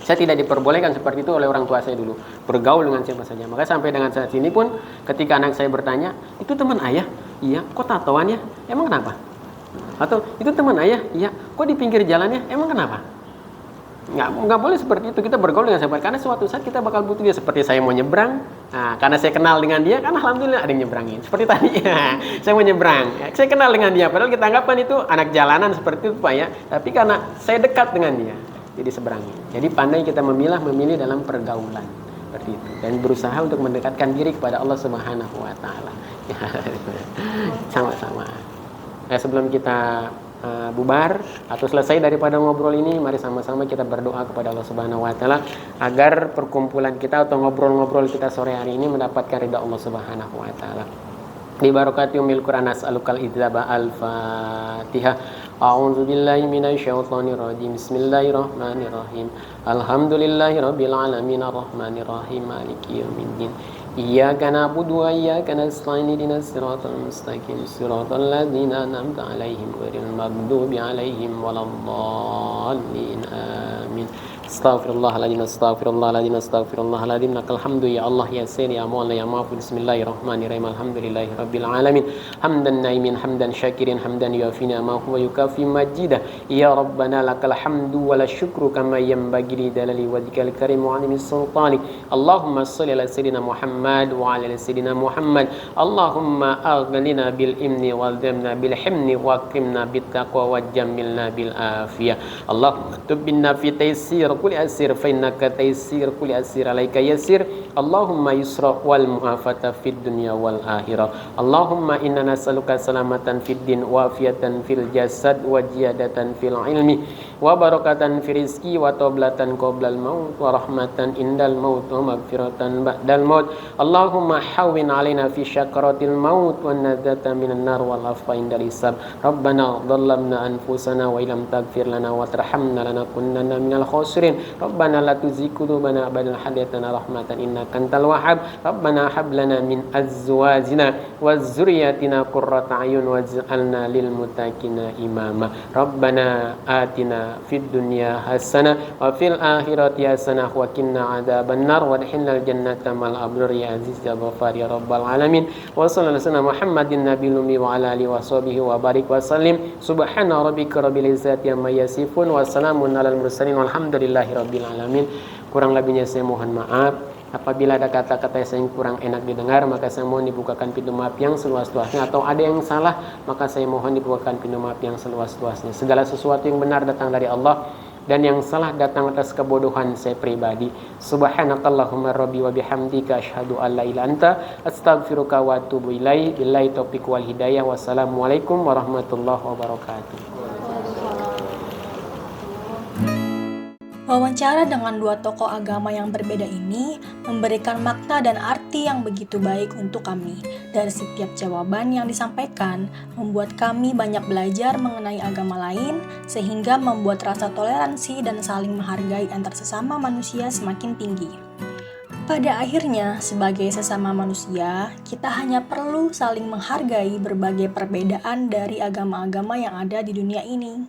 Saya tidak diperbolehkan seperti itu oleh orang tua saya dulu. Bergaul dengan siapa saja. Maka sampai dengan saat ini pun, ketika anak saya bertanya, itu teman ayah? Iya. Kok tatoan ya? Emang kenapa? Atau itu teman ayah? Iya. Kok di pinggir jalannya? Emang kenapa? Nggak boleh seperti itu. Kita bergaul dengan siapa, karena suatu saat kita bakal butuh dia. Seperti saya mau nyebrang, nah, karena saya kenal dengan dia, kan alhamdulillah ada yang nyebrangin. Seperti tadi, saya mau nyebrang, saya kenal dengan dia, padahal kita anggapan itu anak jalanan seperti itu Pak ya. Tapi karena saya dekat dengan dia, jadi seberangin. Jadi pandai kita memilih dalam pergaulan seperti itu, dan berusaha untuk mendekatkan diri kepada Allah Subhanahu wa taala. Sama-sama. Nah, sebelum kita bubar atau selesai daripada ngobrol ini, mari sama-sama kita berdoa kepada Allah Subhanahu wa taala agar perkumpulan kita atau ngobrol-ngobrol kita sore hari ini mendapatkan ridha Allah Subhanahu wa taala. Bi barakati umil Quran as'alukal idzaba al-Fatihah. A'udzu billahi minasy syaithanir rajim. Bismillahirrahmanirrahim. Alhamdulillahirabbil alamin arrahmanir rahim maliki yaumiddin. Iyyaka na'budu wa iyyaka nasta'in ihdinas siratal mustaqim siratal ladzina an'amta 'alaihim ghairil maghdubi 'alaihim waladdallin amin. Astaghfirullahaladzim Lakal hamdu ya Allah ya Sayyid ya Maula ya Ma'fu. Bismillahirrahmanirrahim. Alhamdulillahi rabbil alamin. Hamdan naimin hamdan syakirin hamdan yuafina ma huwa yukafi majidah. Ya Rabbana lakal hamdu wa la syukru kama yanbaghi li dalali wajhikal karim wa 'azimi sultani. Allahumma shalli ala sayyidina Muhammad wa ala sayyidina Muhammad. Allahumma aghnina bil imni wal damna bil himni wa qimna bit taqwa wa jammilna bil afiyah. Allahumma tubinna fi taysir kulli asir fa innaka taysir kulli asir alaika yasir. Allahumma yusra wal mu'afata fid dunya wal akhirah. Allahumma inna nas'aluka salamatan fid din wa afiyatan fil jasad wa ziyadatan fil ilmi wa barakatan fil rizqi wa tablatan qoblal maut wa rahmatan indal maut wa maghfiratan ba'dal maut. Allahumma hawwin alaina fi syakaratil maut wa nadzata minan nar wal afwa indal hisab. Rabbana dhallamna anfusana wa illam taghfir lana wa tarhamna lanakunanna minal khasirin. Rabbana la tuzigh qulubana ba'da idh hadaytana rahmatan innaka antal wahhab. Rabbana hab lana min azwajina wa dzurriyyatina qurrata a'yun waj'alna lil muttaqina imama. Rabbana atina fid dunya hasanah wa fil akhirati hasanah wa qina adzabannar wadkhilnal jannata mal abrar ya aziz ya ghafar ya rabbal alamin. Wa sallallahu alaihi Muhammadin nabiyil ummi wa ala alihi wa sahbihi wa barik wa sallim. Subhana rabbika rabbil izzati amma yasifun wa salamun alal mursalin walhamdulillahi rabbil alamin. Kurang lebihnya saya mohon maaf. Apabila ada kata-kata yang kurang enak didengar, maka saya mohon dibukakan pintu maaf yang seluas-luasnya. Atau ada yang salah, maka saya mohon dibukakan pintu maaf yang seluas-luasnya. Segala sesuatu yang benar datang dari Allah, dan yang salah datang atas kebodohan saya pribadi. Subhanakallahumma rabbi wa bihamdika asyhadu an la ilaha anta astaghfiruka wa atubu ilaik. Billahi taufiq wal hidayah. Wassalamualaikum warahmatullahi wabarakatuh. Wawancara dengan dua tokoh agama yang berbeda ini memberikan makna dan arti yang begitu baik untuk kami. Dari setiap jawaban yang disampaikan, membuat kami banyak belajar mengenai agama lain, sehingga membuat rasa toleransi dan saling menghargai antar sesama manusia semakin tinggi. Pada akhirnya, sebagai sesama manusia, kita hanya perlu saling menghargai berbagai perbedaan dari agama-agama yang ada di dunia ini.